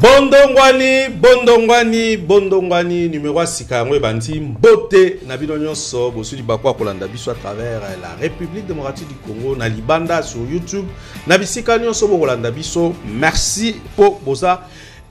Bondongwani, numéro 6, Bandi, Mbote, Nabino Nyonso, Bosudi Bakwa Kolanda Biso à travers la République démocratique du Congo, Nalibanda sur YouTube, Nabisika Nyonso Kolanda Biso, merci pour Bosa,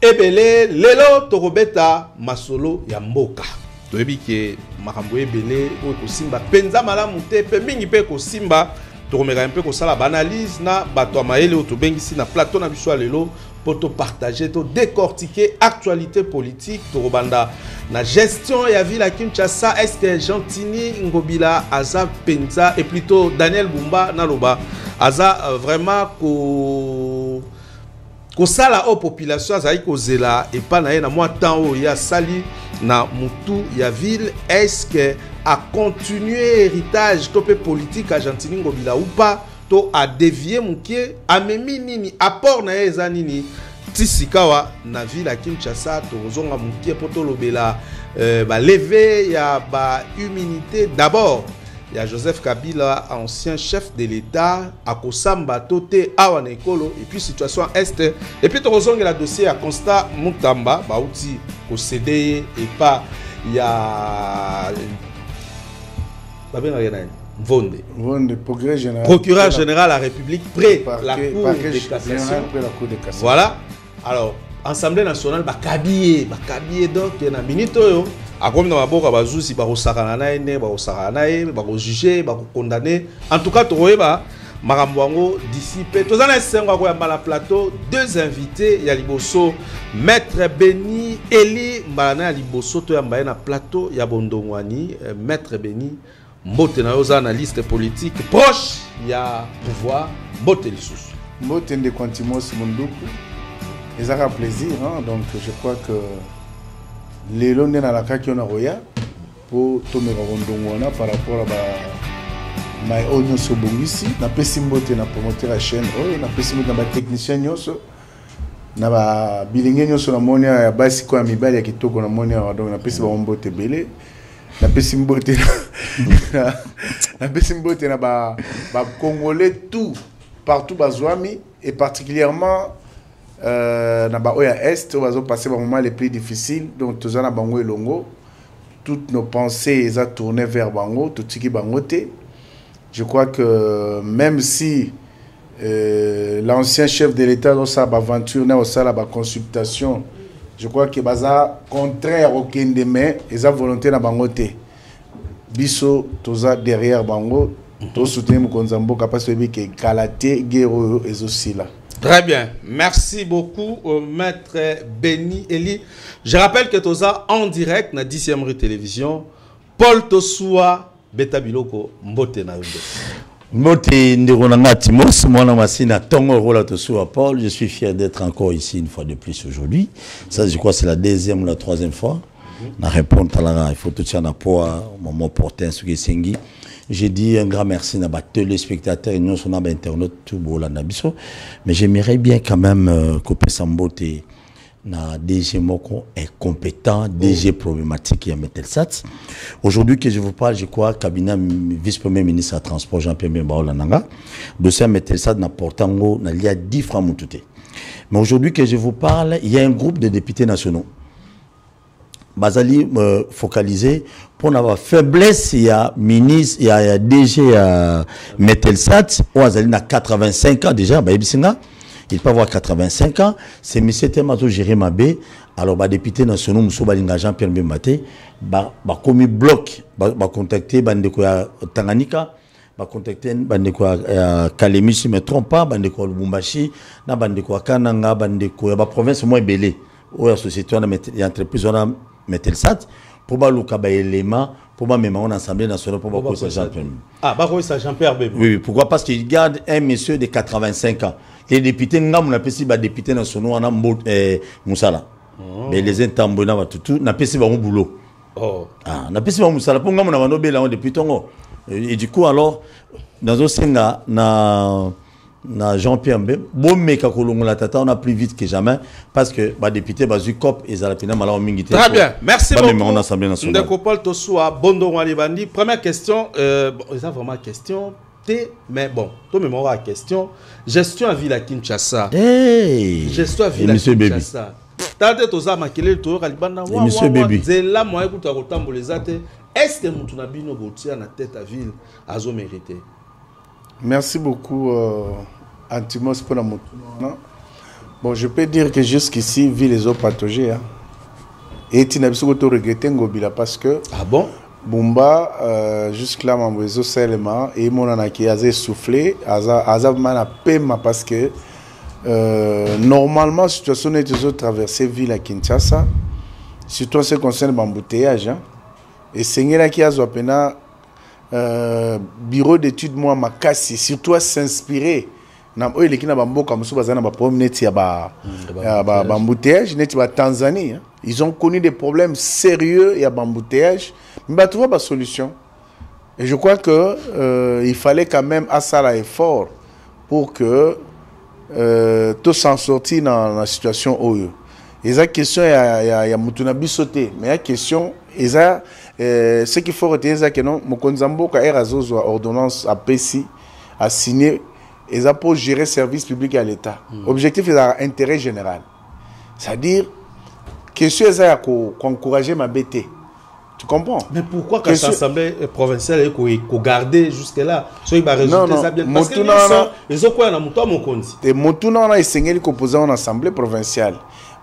Ebele, Lelo, Torobeta, Masolo, Yamboka. Toyebi ke Makambo Ebele, Kosimba, Penza Malamute, Pemingi Pe Kosimba, Toromera un peu Kosala, Banalise, Na, Bato Maele, Otobengisi, Na Plateau, Nabiso Lelo, pour te partager, te décortiquer actualité politique, Torobanda. La gestion ya ville Kinshasa, est-ce que Gentini Ngobila, Aza Penza et plutôt Daniel Bumba Naloba, Aza vraiment ko sala aux populations, Aza ko zela et pas na moi temps où il y a sali na mutu ya ville, est-ce que a continuer héritage topé politique à Gentini Ngobila ou pas? To a dévié mouké amemi nini apport na eza nini tisikawa na ville à Kinshasa to zonga mouké poto lobela ba lever ya ba humilité d'abord il y a Joseph Kabila ancien chef de l'État à Kosamba toté awa na ekolo et puis situation est et puis to zonga la dossier à Constat Mutamba ba outi ko cédé et pas il y a ba ben rien. Vonde, procureur général à la République près la Cour de cassation. Voilà. Alors, Assemblée nationale, Bakabiye donc, il y a un minito. A comme dans la boca, Bazousi, Barosaranaïne, Barosaranaï, Barosjugé, Barocondamné. En tout cas, tu vois, Maramboango, dissipé. Tous les cinq à plateau, deux invités, il y a Liboso, Maître Beni, Eli, Mbana Liboso, tu as un plateau, il y a Bondongwani, Maître Beni. Mbote na yoza analyste politique proche, il y a pouvoir, Mbote Lissous. Mbote de Quantimos Munduku. Et ça a plaisir, hein? Donc je crois que les Londres dans la Kaki on a roya pour tomber à par rapport à ma oignon sobongisi. Na pesi Mbote na promoter la chaîne, na pesi Mbote na technicien nyoso. Na ba bilingue nyoso na monia ya basi kwa mibali ya kitoko na monia donc na pesi ba Mbote belé. La Pessimbote na ba Congolais tout partout bazouami et particulièrement na ba Oya Est où ont passé un moment les plus difficiles donc tous na bango elongo toutes nos pensées ont tourné vers bango tout ce qui bangote. Je crois que même si l'ancien chef de l'État dans sa aventure na la consultation. Je crois que baza contraire au Kendeme et sa volonté na bangote. Biso toza derrière bango, to soutenir Mukonzambo capacité que Kalaté Guerrero et aussi là. Très bien. Merci beaucoup Maître Beni Eli. Je rappelle que toza en direct na 10e rue télévision Paul Tosua Beta Biloko Mbote na Yonde. Mbote Ndironanga Timos, moi Masina Tongo Rola Tosua Paul, je suis fier d'être encore ici une fois de plus aujourd'hui. Ça je crois c'est la deuxième ou la troisième fois. Na répondre à la il faut tout ça na poa moment porter ce qui sengi. J'ai dit un grand merci à nos téléspectateurs et nous sommes à internet tout bolanda biso, mais j'aimerais bien quand même couper sa Mbote na DG Moko est compétent, DG problématique et à Metelsat. Aujourd'hui que je vous parle, je crois cabinet vice-premier ministre à transport Jean-Pierre Baolananga, dossier Metelsat n'a portango n'a lié à 10 francs moutouté. Mais aujourd'hui que je vous parle, il y a un groupe de députés nationaux. Bazali focalisé pour avoir faiblesse, il y a ministre, il y a DG Metelsat, ou Azali n'a 85 ans déjà, il peut avoir 85 ans, c'est M. Temazo Jérémy Mabé, alors les députés nationaux, M. Balinga Jean-Pierre Mbemate, comme bloc, contacter Bandeko Tanganyika, contacter Bandeko Kalemi, si je ne me trompe pas, Bandeko Lubumbashi, Bandeko Kananga, Bandeko, la province moins belée, où la société, il y a entreprise, on a Metelsat, pour le élément, pour même en Assemblée nationale, pour Jean-Pierre. Ah, Jean-Pierre Bébé. Oui, pourquoi? Parce qu'il garde un monsieur de 85 ans. Les députés, on a pas députés nationaux, on a Moussala. Mais les intambona va tout, on a pas un boulot. Oh. Ah, on a pas un Moussala. Pour nous, on a un député depuis ton. Et du coup, alors, dans un senga, na Jean-Pierre Mbé, bon mec on a plus vite que jamais parce que les députés bazu cop et zalapina mala mingité. Très bien, merci beaucoup. En Assemblée nationale. Ndeko Paul Tosua Bondo Walibandi. Première question, ça vraiment question mais bon, toi même on question. Gestion à Ville à Kinshasa. Hey. Gestion à Ville à Kinshasa. tante toza makele to kalibanda wa Monsieur Baby. zela moi écoute kotamboleza te. Est-ce que mutuna bino botia na tête à ville azo mérité? Merci beaucoup Antimos pour la mutuna. Bon, je peux dire que jusqu'ici ville les autres patogés hein. Et tu n'as pas regretté Ngobila parce que ah bon Bumba jusque là mon réseau seulement et mon anaki a soufflé aza mana pema parce que normalement situation est toujours traversée ville à Kinshasa surtout en ce qui concerne l'embouteillage hein. Et Seigneur qui a pena bureau d'études moi makasi surtout à s'inspirer na oyo lekina bamboka musu bazana ba problème ya ba embouteillage neti ba Tanzanie hein. Ils ont connu des problèmes sérieux et à embouteillage mais ba trouver ba solution et je crois que il fallait quand même à ça l'effort pour que tout s'en sortir dans la situation oyo. Et la question ya mutuna bisoté mais la question eza ce qu'il faut retenir c'est que non mokonzamboka erazozo ordonnance a PCI a signé et ça pour gérer service public à l'État. Objectif est l'intérêt général. C'est-à-dire, question est ça encourager ma BT. Tu comprends? Mais pourquoi quand l'Assemblée provinciale est gardée jusque-là? Il va résulter ça bien. Parce que ils ont quoi dans mon temps, mon compte? Et mon tour, on a essayé de composer en Assemblée provinciale.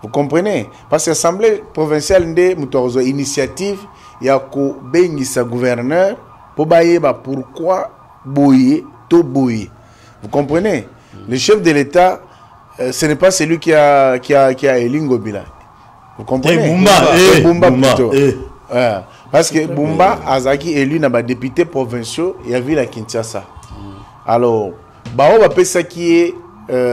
Vous comprenez? Parce que l'Assemblée provinciale, il y a une initiative, il y a un gouverneur pour bailler pourquoi bouiller, tout bouiller. Vous comprenez? Le chef de l'État, ce n'est pas celui qui a élu Ngobila. Vous comprenez? Bumba plutôt. Parce que Bumba Azaki élu n'a pas député provincial et a vu la Kinshasa. Alors, on va ça qui est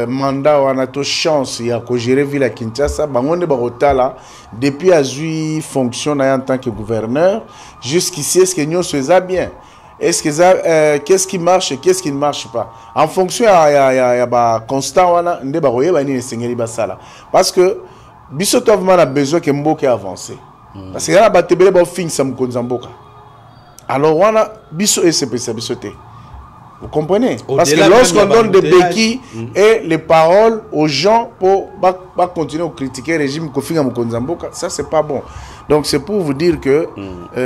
mandat on a chance il y a que gérer ville à Kinshasa. On est barotala depuis Azui fonctionne en tant que gouverneur jusqu'ici est-ce que nous faisons bien? Est-ce que ça, qu'est-ce qui marche et qu'est-ce qui ne marche pas? En fonction, il y a constant, parce que Bissotovman a besoin que Mboka avance. Parce que là, il y a un fin de Mboka. Alors, on a Bisso et Bissoté. Vous comprenez? Parce que lorsqu'on donne des béquilles et les paroles aux gens pour continuer à critiquer le régime Kofinga Mkonzamboka, ça, c'est pas bon. Donc, c'est pour vous dire que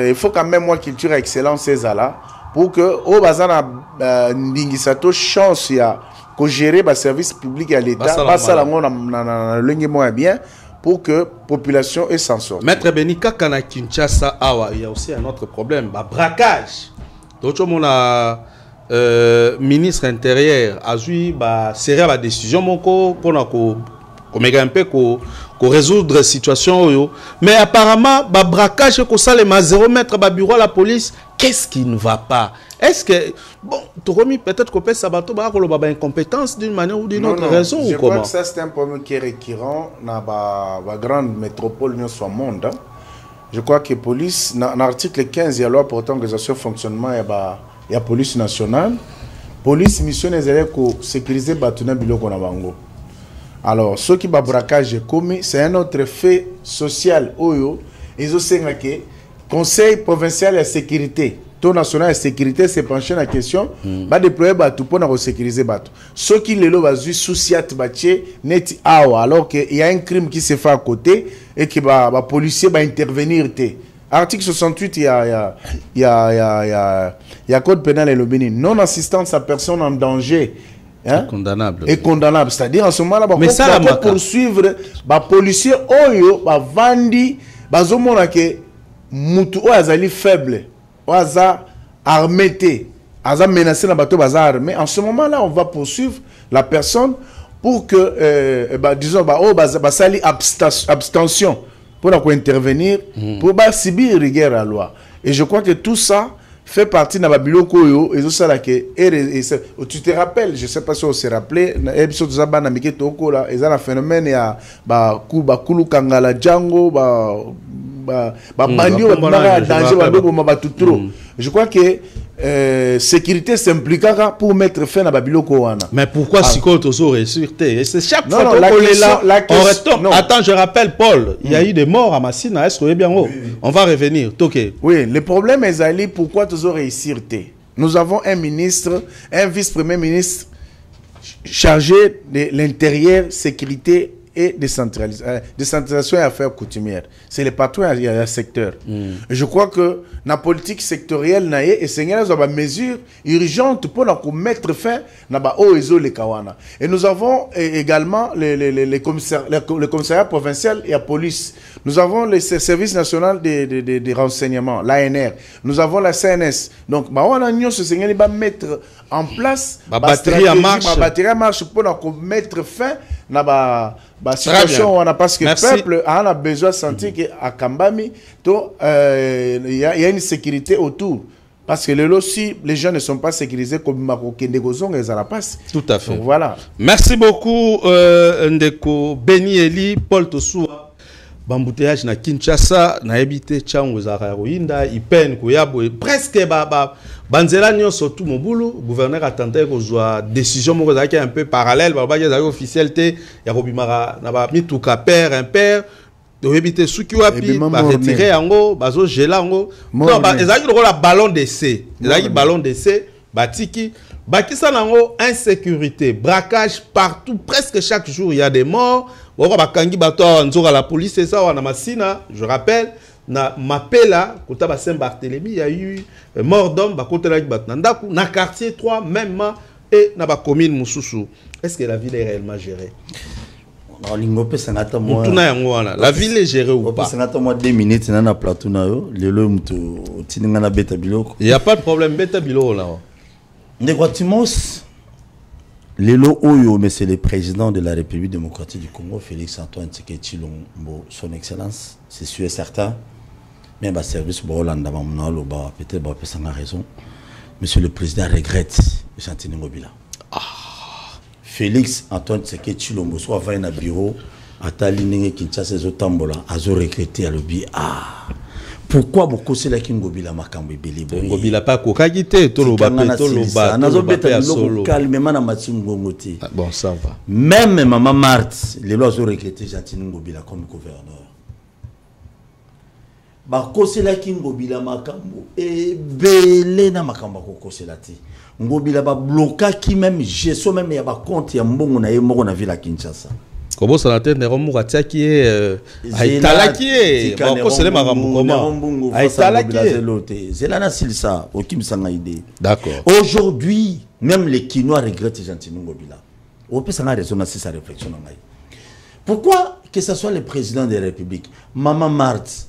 il faut quand même, moi, culture excellence, ces là pour que au bazana ndingisato chance ya ko gérer ba service public à l'état pas la na lengi moins bien pour que population est s'en sorte. Maître Benika kana Kinshasa awa il y a aussi un autre problème ba braquage. D'autres mon ministre intérieur a eu ba serrer la décision moko pona ko un peu ko résoudre la situation mais apparemment ba braquage ko ça les 0 mètre ba bureau à la police. Qu'est-ce qui ne va pas? Est-ce que bon, Toromi peut-être qu'on peut sabato ba ko ba incompétence d'une manière ou d'une autre raison ou comment? Je crois que ça c'est un problème qui est récurrent dans la grande métropole nous soit monde. Hein? Je crois que police dans l'article 15 il y a loi portant organisation fonctionnement il y a police nationale. Police mission est ko sécuriser batuna biloko na bango. Alors ceux qui ba braquage commis c'est un autre fait social oyo ils ont que Conseil provincial de sécurité, ton national de sécurité s'est penché la question, va déployer bateau pour nous sécuriser bateau. Ceux qui les lots basent souciat bâtier net alors qu'il y a un crime qui se fait à côté et que les policiers va intervenir. Article 68 il y a code pénal et le bénin non assistance à personne en danger. Hein? Condamnable. Et condamnable, c'est-à-dire en ce moment là, on va poursuivre les policiers oyo, les vandi, les hommes qui mutu o azali faible o aza armé aza menacé na bateau baza armé en ce moment là on va poursuivre la personne pour que disons sali abstention pour intervenir pour subir rigueur à la loi et je crois que tout ça fait partie de la biloko et tout ça là que tu te rappelles je sais pas si on se rappelait épisode za bana mike toko là et ça la phénomène ya ba kulu kangala jango je crois que sécurité s'impliquera pour mettre fin à Babiloko. Mais pourquoi si on est c'est chaque fois qu'on est là, on retombe. Attends, je rappelle Paul, il y a eu des morts à Massina, est-ce que bien on va revenir. Oui, le problème est allé pourquoi toujours réussir. Nous avons un ministre, un vice-premier ministre chargé de l'intérieur, sécurité et décentralisation et affaires coutumières. C'est les patrons et le secteur. Et je crois que la politique sectorielle et Seigneur a des mesures urgentes pour mettre fin à les Kawana. Et nous avons également les commissariats provinciaux et la police. Nous avons le service national des renseignements, l'ANR. Nous avons la CNS. Donc, on va mettre en place la batterie en marche pour mettre fin à la situation. Parce que le peuple a besoin de sentir qu'à Kambami, il y a une sécurité autour. Parce que si les gens ne sont pas sécurisés comme Marocains, ils la passe. Tout à fait. Donc, voilà. Merci beaucoup, Ndeko Beni Eli, Paul Tosoua. Bambouteillage na Kinshasa, na habité Tchango Zararoinda, Ipen, Kouyabo, presque Banzela Nyon surtout mon boulot, gouverneur a tenté que soit décision un peu parallèle, officialité, Yarobimara, n'a pas mis tout cas père, impair, de habiter Sukiwapi, retirer en haut, bazo gelango. Non, la ballon d'essai, ballon d'essai, batiki. Bakisa nango insécurité, braquage partout, presque chaque jour il y a des morts. La police c'est ça, on a Massina, je rappelle, na Mapela, kota ba Saint-Barthélemy, il y a eu mort d'homme, ba kota la Batnandaku, na quartier 3 même et na ba commune Moussoussou. Est-ce que la ville est réellement gérée? La ville est gérée ou pas? Il n'y a pas de problème, beta bilo là. Négotimos, Lelo Oyo, mais c'est le président de la République démocratique du Congo, Félix Antoine Tshisekedi Tshilombo, son excellence, c'est sûr et certain. Mais le service Borolanda, peut-être ça a raison. Monsieur le président regrette Jean-Tini Ngobila. Félix Antoine Tshisekedi Tshilombo, soit va dans bureau, à Talinenge Kinshasa, Zotambola, a regretté à l'objet. Pourquoi beaucoup c'est là qui Ngobila makambo ebele boye Ngobila pas kokagité to loba peto loba nazo beta loko calmement na matsingo ngoti. Bon ça va. Même maman Marthe les lois ont regretté Jean-Tini Ngobila comme gouverneur. Ba kosela ki Ngobila makambo ebele na makambo ko kosela ti. Ngobila ba bloquer qui même gestion même ya ba compte ya mbongo na ye moko na ville à Kinshasa. Comment ça la tête n'est pas qui est Aïtalaki bon c'est les marabouts comment Aïtalaki c'est là na silsa au kim sanga idée. D'accord. Aujourd'hui même les Kinois regrettent Jean-Tini Ngobila. On peut s'en raison dans sa réflexion. Pourquoi que ce soit le président de la République, Maman Marthe,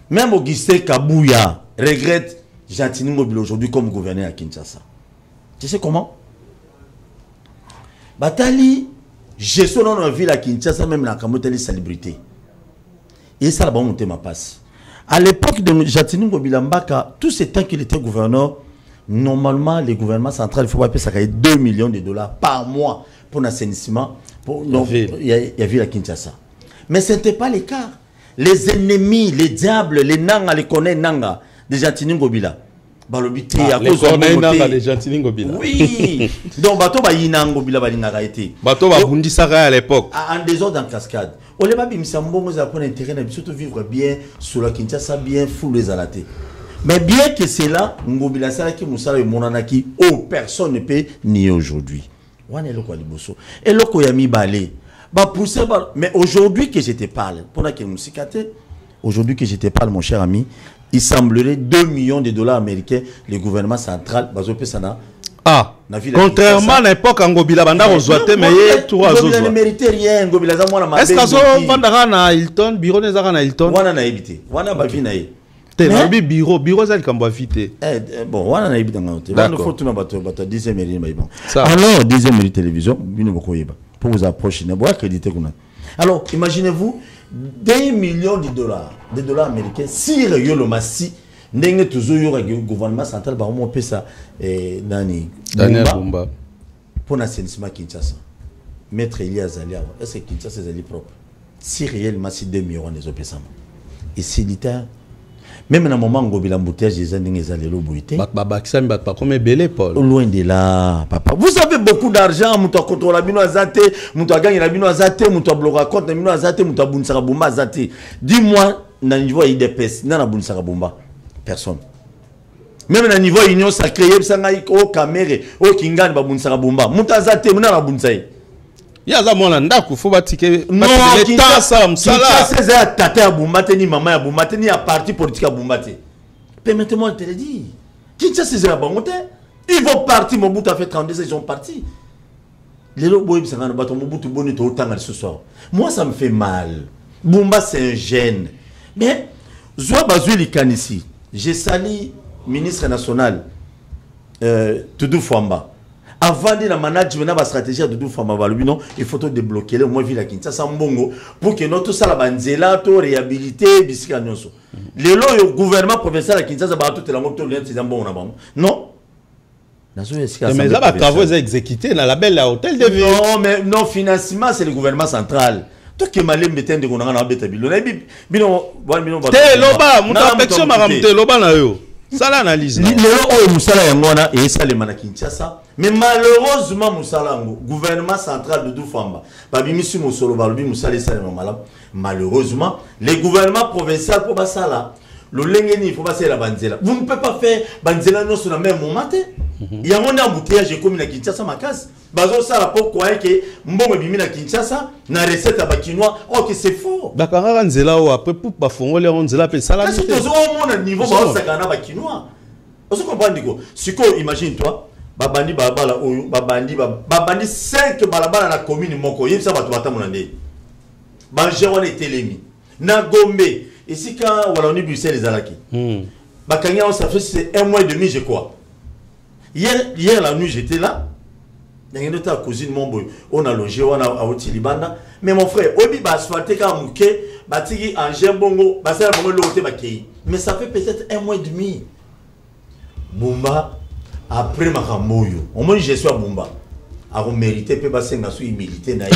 même Augustin Kabouya regrette Jean-Tini Ngobila aujourd'hui comme gouverneur à Kinshasa. Tu sais comment? Batali je suis dans la ville à Kinshasa, même dans la célébrité. Et ça, là-bas, on ma passe. À l'époque de Jean-Tini Ngobila Mbaka, tout ce temps qu'il était gouverneur, normalement, le gouvernement central, il faut pas payer ça 2 millions de dollars par mois pour l'assainissement. Il y a ville à Kinshasa. Mais ce n'était pas le cas. Les ennemis, les diables, les nanga, les connaît nanga de Jean-Tini Ngobila. Les connaît les Jean-Tini Ngobila. Oui. Donc, bateau ba yina Ngobila ba linga été. Bateau ba bundisaka à l'époque. En désordre en cascade. On les babim sambongo za prendre intérêt na surtout vivre bien sur la Kinshasa bien fou les alaté. Mais bien que c'est là Ngobila sala ki musala e monanaki personne ne peut nier aujourd'hui. Wana loko liboso. Et loko ya mi balé. Ba pousser mais aujourd'hui que je te parle, pendant que nous sikate, aujourd'hui que je te parle mon cher ami, il semblerait 2 millions de dollars américains, le gouvernement central, contrairement à l'époque, Ngobila Banda Rozoate, mais Ngobila ne méritait rien. Est-ce que Vandara na Hilton, bureau Nezara na Hilton? Wana na évité. Wana ba vi na ye. Te bureau ça comme vite. Bon, wana na évité ngauté. Wana faut tout na bato 10e mérite mais bon. Alors 10e mérite télévision, bino boko yeba. Pour vous approcher, ne bois créditer kuna. Alors, imaginez-vous 2 millions de dollars américains, si le massi, n'est toujours le gouvernement central, bah on peut ça, Daniel Bumba, pour l'assainissement Kinshasa. Maître Elias Zalia, est-ce que Kinshasa est propre? Si réellement, si 2 millions de dollars, et c'est l'État. Même dans le moment où Ngobila Mbouteage, les gens allaient l'obouiter. Loin de là, papa. Vous avez beaucoup d'argent, vous avez contrôlé la bino azate, vous avez gagné la bino azate, vous avez bloqué compte la bino azate, vous avez bunsaka bomba azate. Dis-moi, dans le niveau IDPS, dans la bunsaka bomba, personne. Même dans le niveau union sacrée, vous avez au caméra, au kingan, vous bunsaka bomba. Vous avez azate, vous avez bunsaka. Il y a un ndako, faut bâtir. Non, Kinshasa, c'est à tata à Boumate, ni maman à Boumate, ni à parti politique à Boumate. Permettez-moi de te le dire. Kinshasa, c'est à Boumate. Ils vont partir, Mobutu a fait 32 ans, ils sont partis. Les autres, Mobutu Bonito autant ce soir. Moi, ça me fait mal. Boumba, c'est un gène. Mais, Zoua Bazouli Kanissi, j'ai sali ministre national, Toudou Fouamba. Avant de la management, la stratégie de Doudou Fouamba, il faut débloquer le moins ville à Kinshasa Mbongo pour que notre salle banzela, to réhabiliter, biscuit à Nyonso. Le gouvernement provincial à Kinshasa, tout est la moto, non. Mais là, les travaux sont exécutés dans la belle hôtel de ville. Non, mais non, financement, c'est le gouvernement central. Toi qui m'as dit que tu as dit que tu as dit ça l'analyse. Mais malheureusement, le gouvernement central de Doufamba, malheureusement, les gouvernements provinciaux pour ça, le lengeni faut passer la banzela. Vous ne pouvez pas faire banzela non sur le même moment. Il y a un embouteillage comme na Kinshasa ma case. Bazo ça la pourquoi que mbongo bimi na Kinshasa na recette à bakinois. Oh que c'est faux. Bakanga nzela ou après pour pas fongole on nzela pe sala. Parce que au monde niveau ba ça kana bakinois. On se comprend diko. Siko imagine toi babandi babala oyo babandi 5 balabala na commune moko. Yebisa batu batamona ndé. Banje wana etelemi. Na Gombe. Ici, quand on a Bruxelles, les Alaki, ça fait 1 mois et demi, je crois. Hier la nuit, j'étais là. Il y a une autre cousine, mon boy. On a logé, on a Otilibanda. Mais mon frère, Obi va asphalter quand Mouké, Batigi, Angers, Bongo, Bassel, Bongo, l'autre, Bakei. Mais ça fait peut-être 1 mois et demi. Bumba, après Makamoyo. Au moins, je suis à Bumba. A mérité peut passer na sous humilité na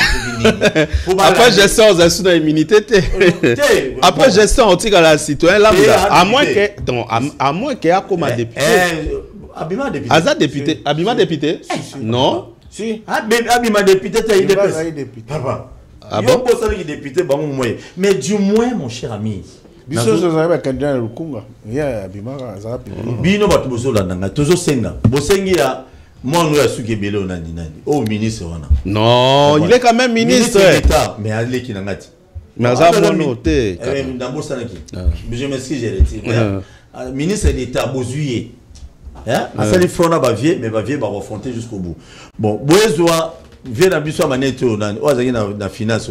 après gestion aux sous immunité après gestion on tire la citoyen lambda à moins que a comme député Abima député Azad député Abima député non si Abima député il député papa ah bon pour ça qui député bon moyen mais du moins mon cher ami biso zo za ba candidat Lukunga ya Abima za bino batu bozola nanga tozo senga bosengi ya moi, nous sommes au ministre. Non, il est quand même ministre. Mais il est qui n'a pas dit. Mais ça va noter. Je m'excuse, j'ai retiré. Ministre d'État, Bozuye. Ça les front à Bavier, mais Bavier va refronter jusqu'au bout. Bon, Boezoa vient à Bissou à Manette, na finance.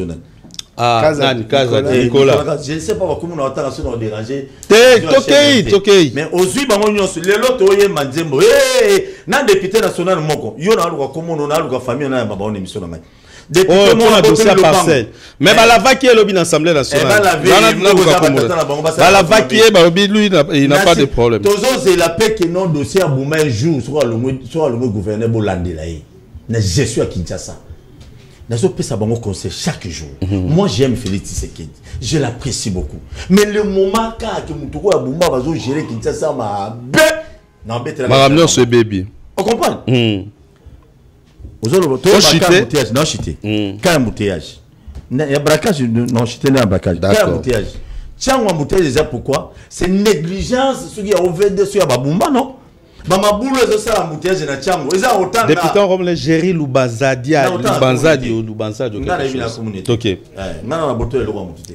Ah, Nicolas. Je ne sais pas comment on a attendu à déranger. Toké. Mais aux huit bangognons, les lots, oye manzembo. Nan député national moko. Yo na aluka comment on a aluka famille na baba on émission na. Député mon dossier parcelle. Mais la vaquer est lobby l'Assemblée nationale. La vaquer lui il n'a pas de problème. Tozo c'est la paix que non dossier à Bouma un jour soit le gouverneur Bolande là. Je suis à Kinshasa. Nazo pesa bango conseil chaque jour. Moi j'aime Félix Tshisekedi. Je l'apprécie beaucoup. Mais le moment que Moutouko a Boumba va gérer Kinshasa ma non bête la. Ramener ce bébé. On comprend? Non chité. Quand embouteillage. Il y a braquage non chité non braquage. Quand embouteillage. Tiens embouteillage déjà pourquoi? C'est négligence ce qui a ouvert dessus à Babumba non? Député comme le Géry Lubanzadi. Ok.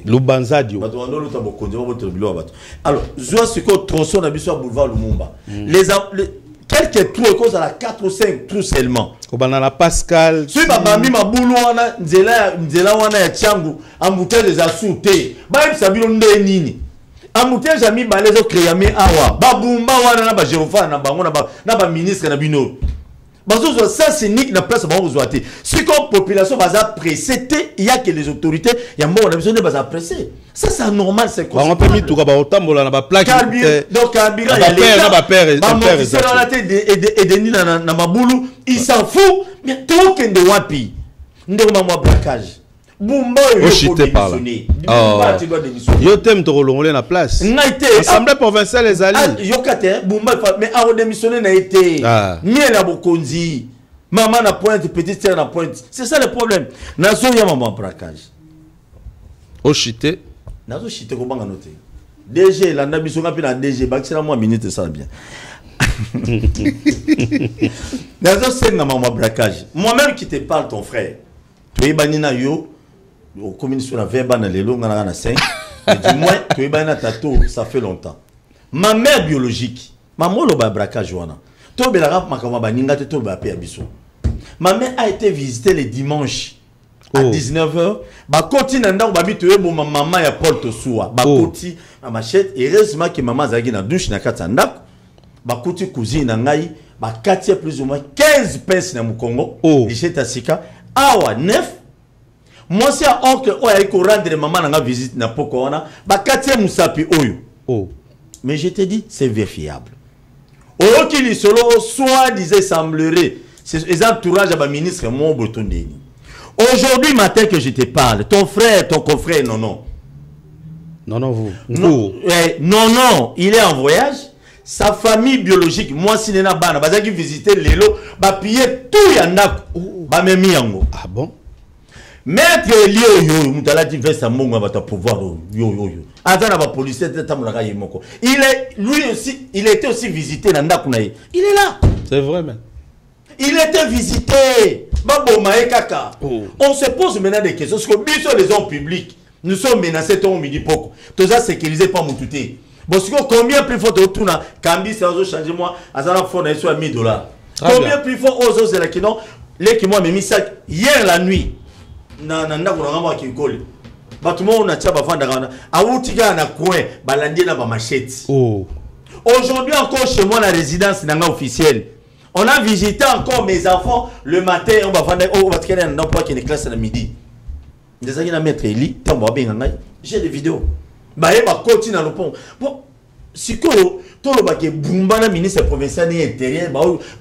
Lubanzadi. Alors, boulevard Lumumba. Quelques trous cause à la 4 ou 5 trous seulement. Banana Pascal. Si babami ma boulou wana nzela wana ya changu ambuté des asouté. Ba sabilo ndenini. Amouté jami balezo créame awa babumba wana na ba jerofa na bango na ba ministre na bino bazo ça c'est nique na place ba ozoate si comme population baza pressé il y a que les autorités ya mbo na besoin de baza pressé ça c'est normal c'est quoi on peut mis tout ka ba otambola na ba plaque donc carburant ya les ba père c'est dans la tête et Denis na mabulu il s'en fout mais tout kende wapi ndeko ma braquage Bumba chité par là. Yo t'aimes te relongoler la place. Assemblée provinciale les alliés. Yo kate Bumba mais a démissionné n'a été. Miel na bokonzi. Maman na pointe petite sœur na pointe. C'est ça le problème. Nazo ya maman braquage. Au chité. Nazo chité ko banga noter. DG la nabiso ngapi na DG bakisela moi minute ça bien. Nazo c'est na maman braquage. Moi-même qui te parle ton frère. Tu es banina yo, au commune sur la verbe dans les longues à 5. Mais du moins, tu es banina tato, ça fait longtemps. Ma mère biologique, ma molo ba braka joana. To belara makama baninga te to ba pe abiso. Ma mère a été visitée le dimanche à 19h. Ba koti na ndako babi to ebo maman ya Paul Tosua. Ba koti na machette et heureusement que maman zagi na douche na kata ndako. Ba koti cousine na ngai, ba katia plus ou moins 15 pinces na Mukongo. Licheta sika awa 9. Moi c'est oncle oya ko rendre maman na visite na poko wana, ba katia musapi oyo. Mais je te dis, c'est vérifiable. Au qui solo soit disait semblerait, c'est les entourages à ma ministre mon Botondeni. Aujourd'hui matin que je te parle, ton frère, ton confrère, non, vous. Non, il est en voyage. Sa famille biologique, moi si nena bana, baza qui visiter Lelo, ba piller tout yana, ba memi yango. Ah bon? Maître Elio, mutala dit versa monga ba ta pouvoir yo. Azana ba policier tamulaka yemoko. Il était aussi visité na ndakunaye. Il est là. C'est vrai même. Il était visité. Babo maekaka. On se pose maintenant des questions parce que nous sommes les hommes publics. Nous sommes menacés ton midi poko. Tout ça sécurisé pas moutouté. Parce que combien plus faut tout na Kambi ça a changé moi azana fond na sur $1000. Combien plus faut aux autres qui non les qui moi mis ça hier la nuit. Nanda kuna qui colle. Batuma on a tchaba fanda awutika na coin balandi na ba machette. Aujourd'hui encore chez moi la résidence nanga officielle. On a visité encore mes enfants le matin on va fanda on va tkena na pas qui est classe à midi. Des amis na maître Eli tambo benga ngai. J'ai des vidéos. Ba e ba continue na le pont. Bon siko to lo ba ke bumba na ministre provincial ni intérieur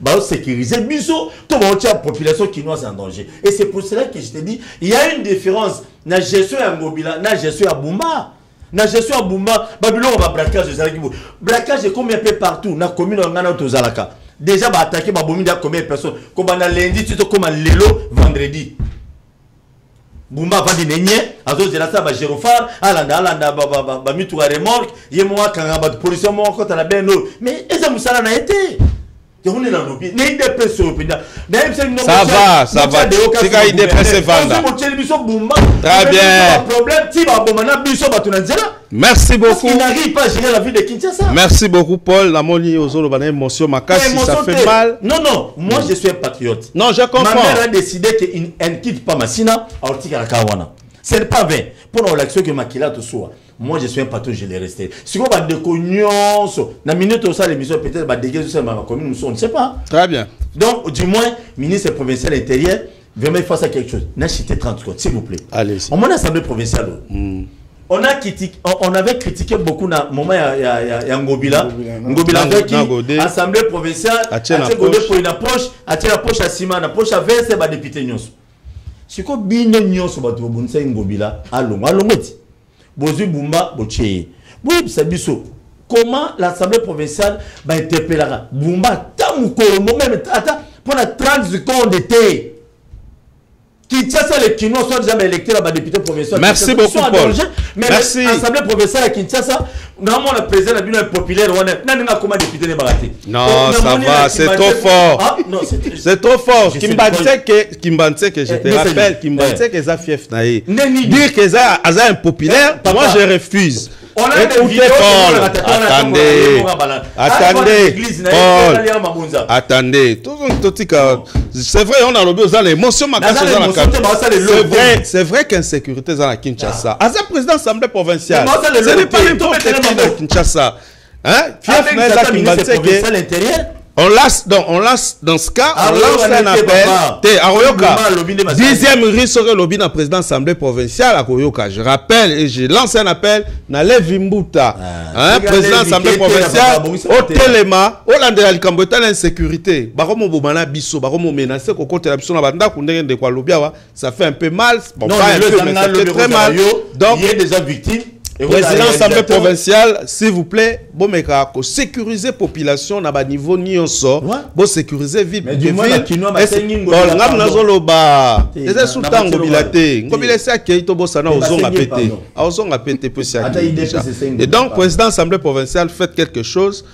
ba sécuriser biso to ba tia population quinoise en danger. Et c'est pour cela que je te dis il y a une différence na gestion ya Ngobila na gestion ya Bumba. Na gestion ya Bumba Babylone ba braquage ezalaki bo. Braquage est combien peu partout na commune ngana tozalaka. Déjà ba attaquer ba bomi da combien de personnes comme na lundi tu comme lelo vendredi. Bumba vandi nenye azo zela sa ba Gerofar alanda ba mitu ga remorque yemo kanga ba police mo ko tala beno mais eza musala na été on est dans le pays ne DPS ça va c'est quand il DPS vanda très bien problème ti ba bomana biso ba tunanzela. Merci beaucoup. Il n'arrive pas à gérer la vie de Kinshasa. Merci beaucoup Paul. La moni ozolo bana émotion makasi ça fait mal. Non, moi je suis un patriote. Non, je comprends. Ma mère a décidé qu'elle ne quitte pas Massina à Ortika Kawana. C'est pas vrai. Pour l'action que Makila te soit. Moi je suis un patriote, je l'ai resté. Si on va déconner, la minute où ça l'émission peut-être va dégager sur ma commune, on ne sait pas. Très bien. Donc du moins ministre provincial intérieur vraiment face à quelque chose. N'achetez 30 secondes s'il vous plaît. Allez. On m'a assemblée provinciale. On avait critiqué beaucoup dans le moment de Ngobila. Ngobila qui assemblée provinciale a Godé pour une approche, a tiré l'approche à Sima, l'approche à 20 c'est député Nyos. Si vous avez bien Nyos, vous avez Ngobila, allons. Bozu Bumba, Boché. Oui, c'est biso. Comment l'assemblée provinciale va interpeller Bumba, Tamouko, même pour la 30 secondes d'été. Kinshasa, les Kinois sont déjà électés à la député provincial. Merci beaucoup, Paul. Mais l'Assemblée provinciale à Kinshasa, normalement, le président a bien populaire. Non, ça va, c'est trop fort. C'est trop fort. Kimbanseke, je te rappelle, Kimbanseke, ça fief naïe. Dire que ça a impopulaire, moi je refuse. Écoutez, Paul. Attendez. C'est vrai, on a le besoin l'émotion. C'est vrai qu'insécurité dans la Kinshasa. À ce président de l'Assemblée provinciale, ce n'est pas n'importe qui de Kinshasa. On lance dans ce cas, on lance un appel. Aroyoka, 10e rue serait lobby dans le président de l'Assemblée provinciale à Koyoka. Je rappelle et je lance un appel dans Levimbuta, président de l'Assemblée provinciale, au Téléma, au Landéal Kambotan, l'insécurité. Baromo Boumana Bisso, Baromo menacé, Koko Telabison, Banda, Koundé, de Kwalobia, ça fait un peu mal. Bon, pas un peu, mais ça fait très mal. Donc, il y a déjà victimes. Président de l'Assemblée provinciale, s'il vous plaît, bon, mais sécuriser la population à niveau nyonso, bon, sécuriser ville. Mais du moins, c'est sultan Ngobilate. Ngobile c'est qui est au Bossana aux ongs à péter. Aux ongs à péter, et donc, président de l'Assemblée provinciale, faites quelque chose.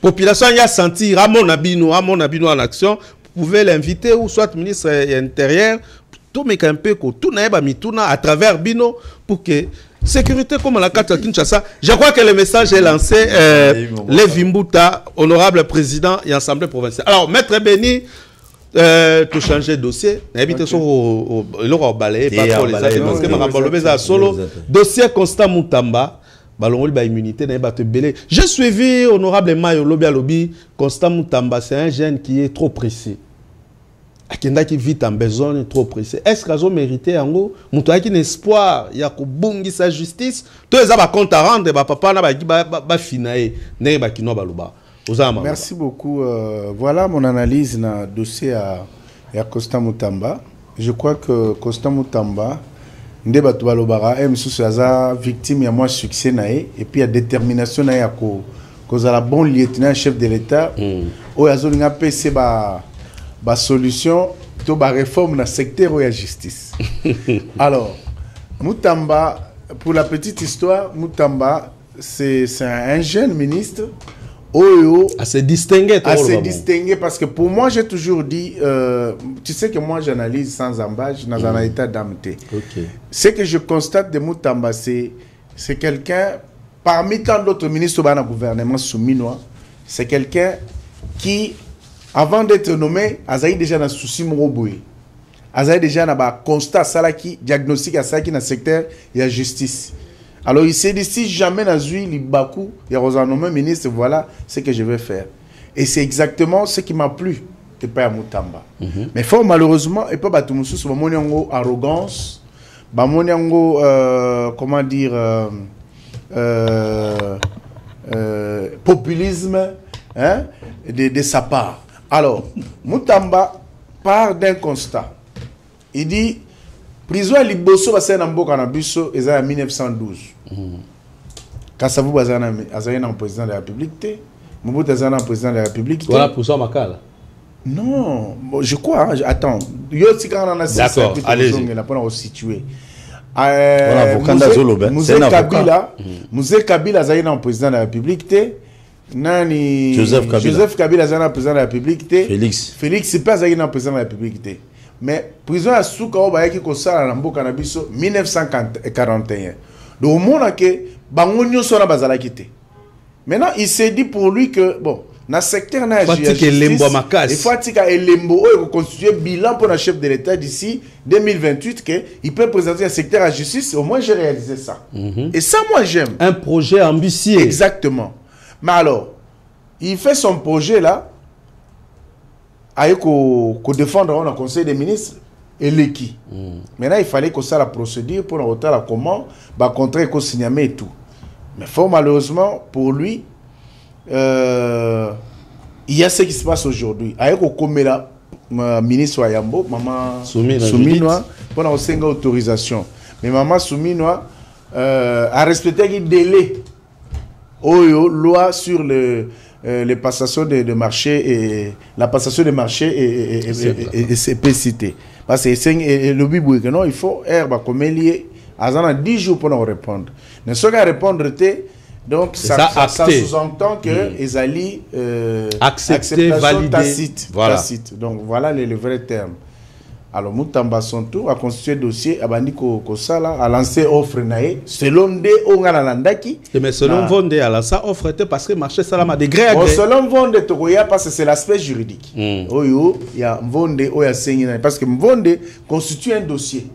Population y a senti Ramon Abino en action. Vous pouvez l'inviter ou soit ministre intérieur. tout mais un peu tout na mituna à travers bino pour que sécurité comme la carte Kinshasa. Je crois que le message est lancé. Lévi Mbuta, honorable président et assemblée provinciale. Alors, maître Béni, tout changer de dossier. Évitez sur le balayé, pas trop les affaires. Parce que ma solo dossier Constant Moutamba. Balongoli ba immunité na ba te belé. J'ai suivi honorable Mayo Lobby à Lobby. Constant Moutamba, c'est un jeune qui est trop précis. Akenda qui vit en besoin trop précis. Est-ce qu'ils ont mérité en gros? Moutoua qui espoir, il y a Kubungi sa justice. Tous les abats compte à rendre, papa na ba finae, ne ba kino baluba. Merci beaucoup. Voilà mon analyse na dossier à Constant Moutamba. Je crois que Constant Moutamba nde batu balobara msusu aza victime ya moi succès nae et puis ya détermination nae ya ko za la bon lieutenant chef de l'état o yazo linga pc ba solution to ba réforme na secteur ou ya justice. Alors Moutamba, pour la petite histoire, Moutamba c'est un jeune ministre assez distingué parce que pour moi j'ai toujours dit tu sais que moi j'analyse sans embâche dans un état d'âme. Ce que je constate de Moutamba c'est quelqu'un parmi tant d'autres ministres dans le gouvernement souminois, c'est quelqu'un qui avant d'être nommé azaï déjà dans souci moroboué azaï déjà dans constat salaki diagnostic à ça qui dans secteur il y a justice. Alors il s'est dit, si jamais dans l'huile, Bakou, il y a un nommé ministre, voilà ce que je vais faire. Et c'est exactement ce qui m'a plu de Paya Moutamba. Mais fort malheureusement, et pas Batoumoussou, c'est mon arrogance, comment dire, populisme hein, de sa part. Alors, Moutamba part d'un constat. Il dit, prison à Liboso, c'est un beau cannabis, et en 1912. Kassavou Bazana est président de la République. Mobutu est président de la République. Voilà pour ça, Makala. Non, je crois. Hein, attends. D'accord, allez-y. On situé. Mouzé Kabila est président de la République. Nani Joseph Kabila est président de la République. Félix c'est pas président de la République. Mais prison à Souka Obayaki Kosala Nambo Cannabis 1941. Donc au monde que Bangonyo sona bazala quitté. Maintenant il s'est dit pour lui que bon dans secteur na justice il faut que Lembo o constituer bilan pour le chef de l'État d'ici 2028 que il peut présenter un secteur à justice. Au moins j'ai réalisé ça. Et ça moi j'aime. Un projet ambitieux. Exactement. Mais alors il fait son projet là. Aïe qu'on défendre dans le conseil des ministres et l'équipe. Maintenant, il fallait que ça la procédure pour noter la comment, bah contraire qu'on signe et tout. Mais fort malheureusement pour lui, il y a ce qui se passe aujourd'hui. Aïe qu'on commet la ministre Ayambo, maman Souminois, pour la autorisation. Mais maman Souminois a respecté le délai. Loi sur les passations de marché et la passation de marché et CPCT. Parce que c'est le bibou que non, il faut herbe comme lié à 10 jours pour nous répondre. Ne ce qu'à répondre, donc ça sous-entend que ils allaient accepter, valider, tacite, voilà. Tacite. Donc voilà le vrai terme. Alors Moutamba son tour a constitué dossier a bandi ko sala a lancé offre nae selon de ongana landaki mais selon Vonde a lancé offre parce que marché salama de gré à gré. Selon Vonde tokoya parce que c'est l'aspect juridique. Oyo ya Vonde oya sengina parce que Vonde constitue un dossier.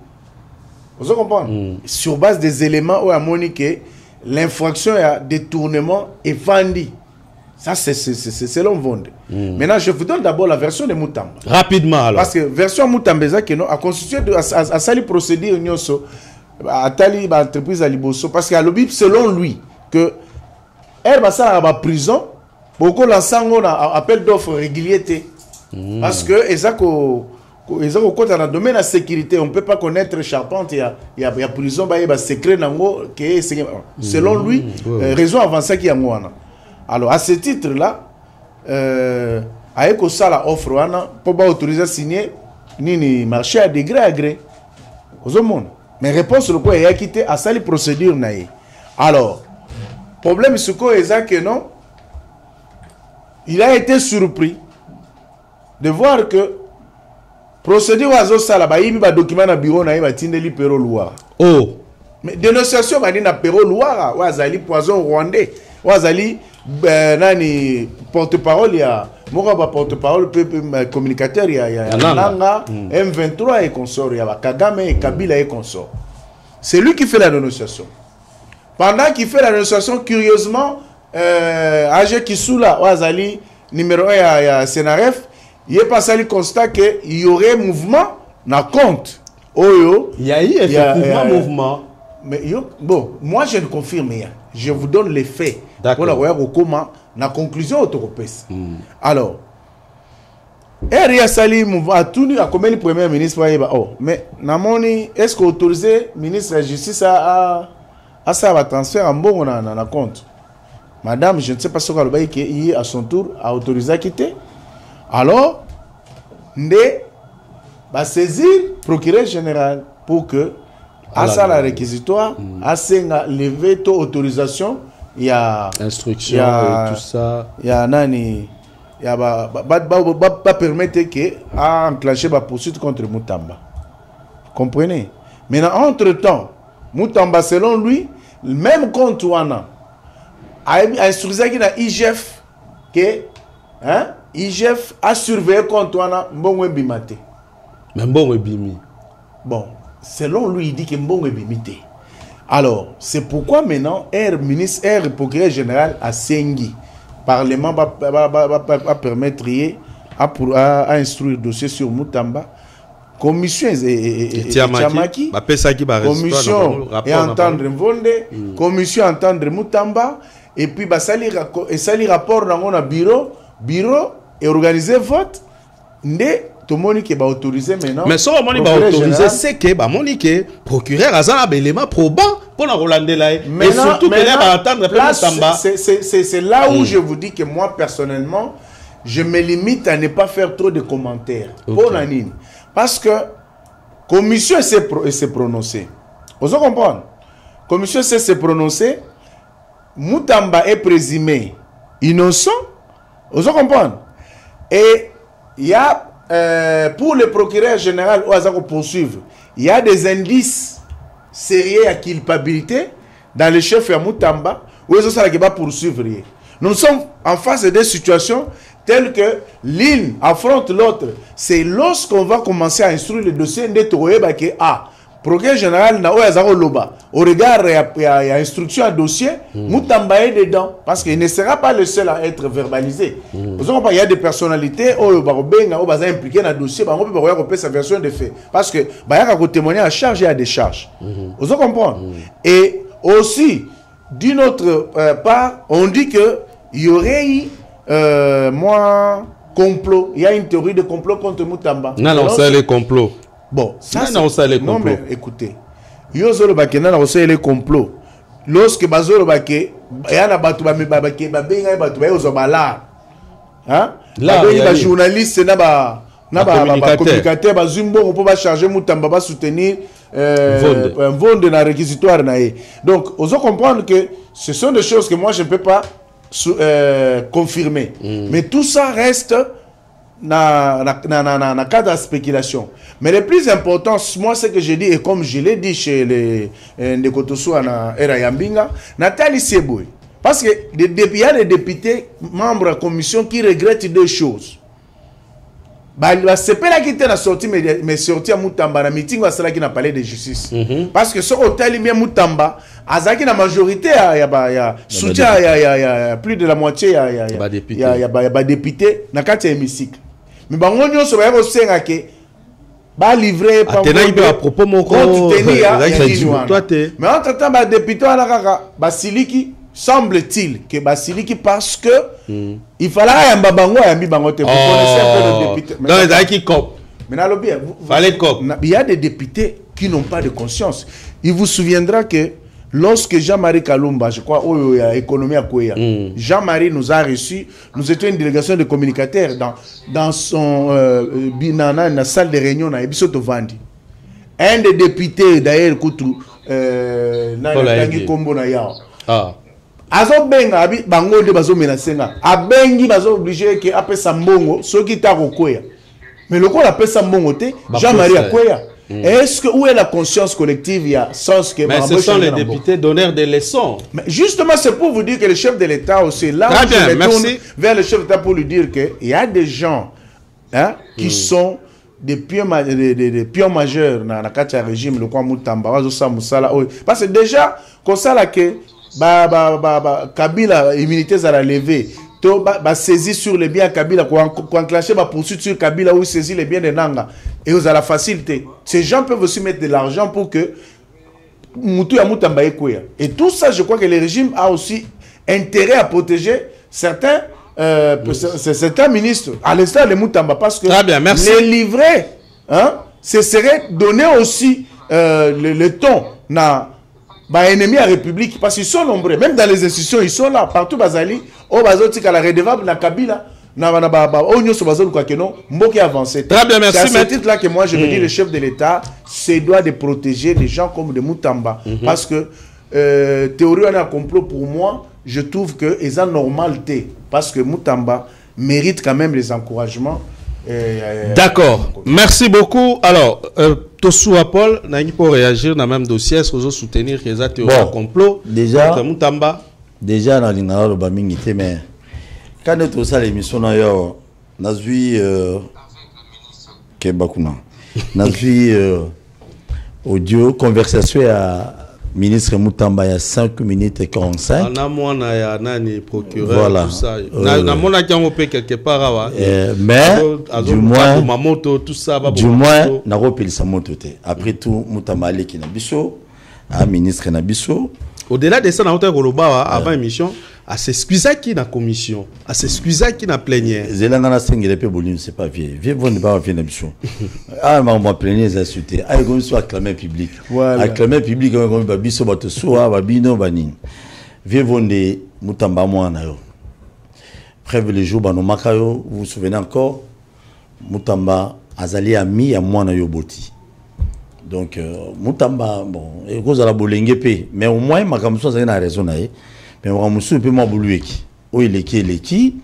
Vous comprenez? Sur base des éléments où a moniqué l'infraction à détournement est vendue. Ça, c'est selon Vonde. Maintenant, je vous donne d'abord la version de Moutamba. Rapidement, alors. Parce que version Moutamba, a constitué à sali procédure à tali entreprise à Liboso. Parce qu'à l'obib, selon lui, que elle va ça à la prison, beaucoup l'ensemble a appel d'offres réguliers. Parce que, quand on a domaine de sécurité, on ne peut pas connaître charpente, il y a prison, il y a secret, selon lui, raison avancée qui y a moi. Alors, à ce titre-là, avec ça, la offre, pour pas autoriser à signer, ni marché à degré à gré. Mais réponse, le quoi, il a quitté à ça, les procédures. Alors, problème, c'est que non, il a été surpris de voir que procédure azo sala ba yibi ba document na bureau na yiba tindeli Pero Louara. Oh. Mais dénonciation ba na Pero Louara wa zali poison rwandais. Wa zali nani porte-parole ya moko ba porte-parole communicateur ya Nanga M23 et consort ya Kagame et Kabila et consort. C'est lui qui fait la dénonciation. Pendant qu'il fait la dénonciation, curieusement, AG Kisula Wazali numéro 1 à Senaref, il est passé le constat qu'il y aurait mouvement na compte. Oyo, il y a eu effectivement mouvement. Mais bon, moi je ne confirme rien. Je vous donne les faits. D'accord. Pour la comment la conclusion autoropéenne. Alors, Eria Sali mouvement a tout a comme le premier ministre oh, mais namoni est-ce que autorisé ministre de la justice à ça va transfert en bon na compte. Madame, je ne sais pas ce qu'elle qui à son tour a autorisé à quitter. Alors, ndé va saisir procureur général pour que à ça la réquisitoire à senga lever to autorisation il y a instruction et tout ça. Il y a nani il y a pas permettre que à enclencher la poursuite contre Mutamba. Comprenez? Maintenant entre-temps, Mutamba selon lui, même compte wana a instruisé qu'il a IGF que hein IGF a surveillé compte wana mbongwe bimate. Mais mbongwe bimi. Bon, selon lui il dit que mbongwe bimite. Alors, c'est pourquoi maintenant ministre procureur général a Sengi Parlement va permettre à instruire le dossier sur Mutamba. Commission et Tiamaki, commission et entendre Mvonde, commission entendre Mutamba, et puis sali rapport dans le bureau et organiser vote. Tout le monde qui va autoriser maintenant. Mais ce qui va autoriser, c'est que le procureur a un élément probant pour la Rolande là. Et surtout que là, va attendre Mutamba. C'est là où je vous dis que moi, personnellement, je me limite à ne pas faire trop de commentaires. Pour la ligne. Parce que la commission s'est prononcée. Vous comprenez? La commission s'est prononcée. Mutamba est présumé innocent. Vous comprenez? Et il y a, pour le procureur général, au poursuivre, il y a des indices sérieux à culpabilité dans le chef de Mutamba, où ils ont poursuivre. Nous sommes en face de des situations telles que l'une affronte l'autre. C'est lorsqu'on va commencer à instruire le dossier de Touré que procureur général na Oyazaro Loba. Au regard il y a instruction à dossier, Mutamba est dedans parce qu'il ne sera pas le seul à être verbalisé. Vous comprenez, il y a des personnalités qui sont impliquées dans le dossier, qui peut sa version des faits parce que il y a témoigner à charge et à décharge. Vous comprenez? Et aussi d'une autre part, on dit que il y aurait eu complot. Il y a une théorie de complot contre Mutamba. Non, c'est le complot. Bon, ça c'est... Non, mais écoutez. Yozolo bakena na osé les complots. Lorsque bazolo baké, yana batu ba mebabake ba benga batu ba yozobala. Hein? Là, il y a journaliste na communicateur ba zumbo on peut pas charger Mutamba ba soutenir un vond de la réquisitoire na. Donc, on doit comprendre que ce sont des choses que moi je ne peux pas confirmer. Mais tout ça reste dans cadre de spéculation. Mais le plus important, moi, ce que je dis, et comme je l'ai dit chez les Ndekotosua na Era Yambinga, Nathalie Seboy. Parce que il y a des députés, membres de la commission, qui regrettent deux choses. C'est pas là qui était sorti, mais sorti à Mutamba, dans le meeting, c'est qui n'a parlé de justice. Parce que ce hôtel, bien Mutamba, Azaki, la majorité, il y a soutien, il y a plus de la moitié, il y a députés, dans le hémicycle. Mais on a se va au que ba livré par à propos mon mais entre temps ba député à la Basiliki semble-t-il que Basiliki parce que il fallait un babango et un bibango te vous connaissez un peu le député dans les qui cop mais bien fallait cop il y a des députés qui n'ont pas de conscience. Il vous souviendra que lorsque Jean-Marie Kalumba, je crois, économie à Kouya, Jean-Marie nous a reçus, nous étions une délégation de communicateurs dans son binana, dans la salle de réunion, à Ebisoto Vandi. Un des députés, d'ailleurs, Koutou, Nangi Kombo na Yao. Azo benga, bango de bazo menacenga. A bengi bazo obligé que après Sambongo, ceux qui t'a Kouya. Mais le coup, on appelle ça Mongoté, Jean-Marie Akwea. Est-ce que où est la conscience collective? Il y a sens que. Mais ce sont les députés donneurs des leçons. Mais justement, c'est pour vous dire que le chef de l'État aussi, là où je me tourne vers le chef de l'État pour lui dire qu'il y a des gens qui sont des pions majeurs dans le régime, le quoi Moutamba, parce que déjà, comme ça, là, que Kabila, immunité, ça l'a levé. Saisir sur les biens Kabila, pour enclencher ma poursuite sur Kabila ou saisir les biens de Nanga. Et vous avez la facilité. Ces gens peuvent aussi mettre de l'argent pour que Moutou ya Moutamba Ekouya. Et tout ça, je crois que le régime a aussi intérêt à protéger certains ministres, à l'instar de Moutamba, parce que les livrets, ce serait donner aussi le ton na ennemi à la République, parce qu'ils sont nombreux, même dans les institutions, ils sont là, partout, Bazali, au Bazoti, à la redevable, na Kabila, très bien, merci. C'est à ce titre-là que moi, je me dis, le chef de l'État se doit de protéger les gens comme de Moutamba, parce que théorie on a un complot pour moi, je trouve que c'est une normalité, parce que Moutamba mérite quand même les encouragements. D'accord, merci beaucoup. Alors, Tosoua Paul, pour réagir dans le même dossier, est-ce que vous soutenir que ça théorie un complot déjà Moutamba? Déjà, dans l'inara le Bamingité, mais quand nous avons l'émission, nous avons vu Kebakuna, nous avons vu audio, conversation à ministre Moutamba il y a 5 minutes et 45. Voilà. Tout ça. Quelque part, mais du moins, n'a repris sa moto. Après tout, Moutamba allait qui n'a biso, un ministre n'a biso. Au-delà de ça, avant l'émission, à s'excuser qui dans la commission, à s'excuser qui dans la plénière. Zelangana Sengele pe bolim, c'est pas vieux. Vieux vont ne pas faire l'émission. Ah, mais on va plénière, ça insulté. Ah, ils sont acclamés public. Acclamés public, on va biso bato soa, babino banin. Vieux vont de Moutamba moana yo. Preuve le jour bano makayo, vous vous souvenez encore, Moutamba azali ami à moana yo boti. Donc Moutamba, bon, et cause à la bolengue mais au moins ma commission ça a raison na mais on a peu moins boulou qui où il est qui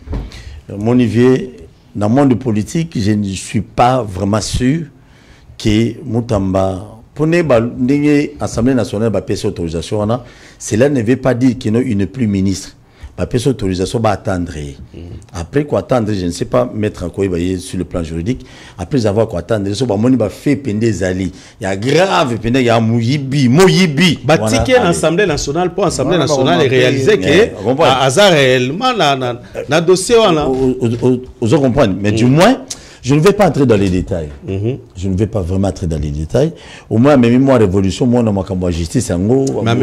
mon niveau dans le monde politique je ne suis pas vraiment sûr que Moutamba pour l'Assemblée nationale va payer autorisation cela ne veut pas dire qu'il n'est plus ministre va payer autorisation va attendre après quoi attendre je ne sais pas mettre en quoi sur le plan juridique après avoir quoi attendre so ba moni ba fait pende zali il y a grave pende il y a moyibi batiquer l'Assemblée nationale pour l'Assemblée nationale et réaliser que hasard réellement na dossier on vous comprenez mais du moins je ne vais pas entrer dans les détails. Je ne vais pas vraiment entrer dans les détails. Au moins, même moi, révolution, moi, dans ma justice, en gros. Mais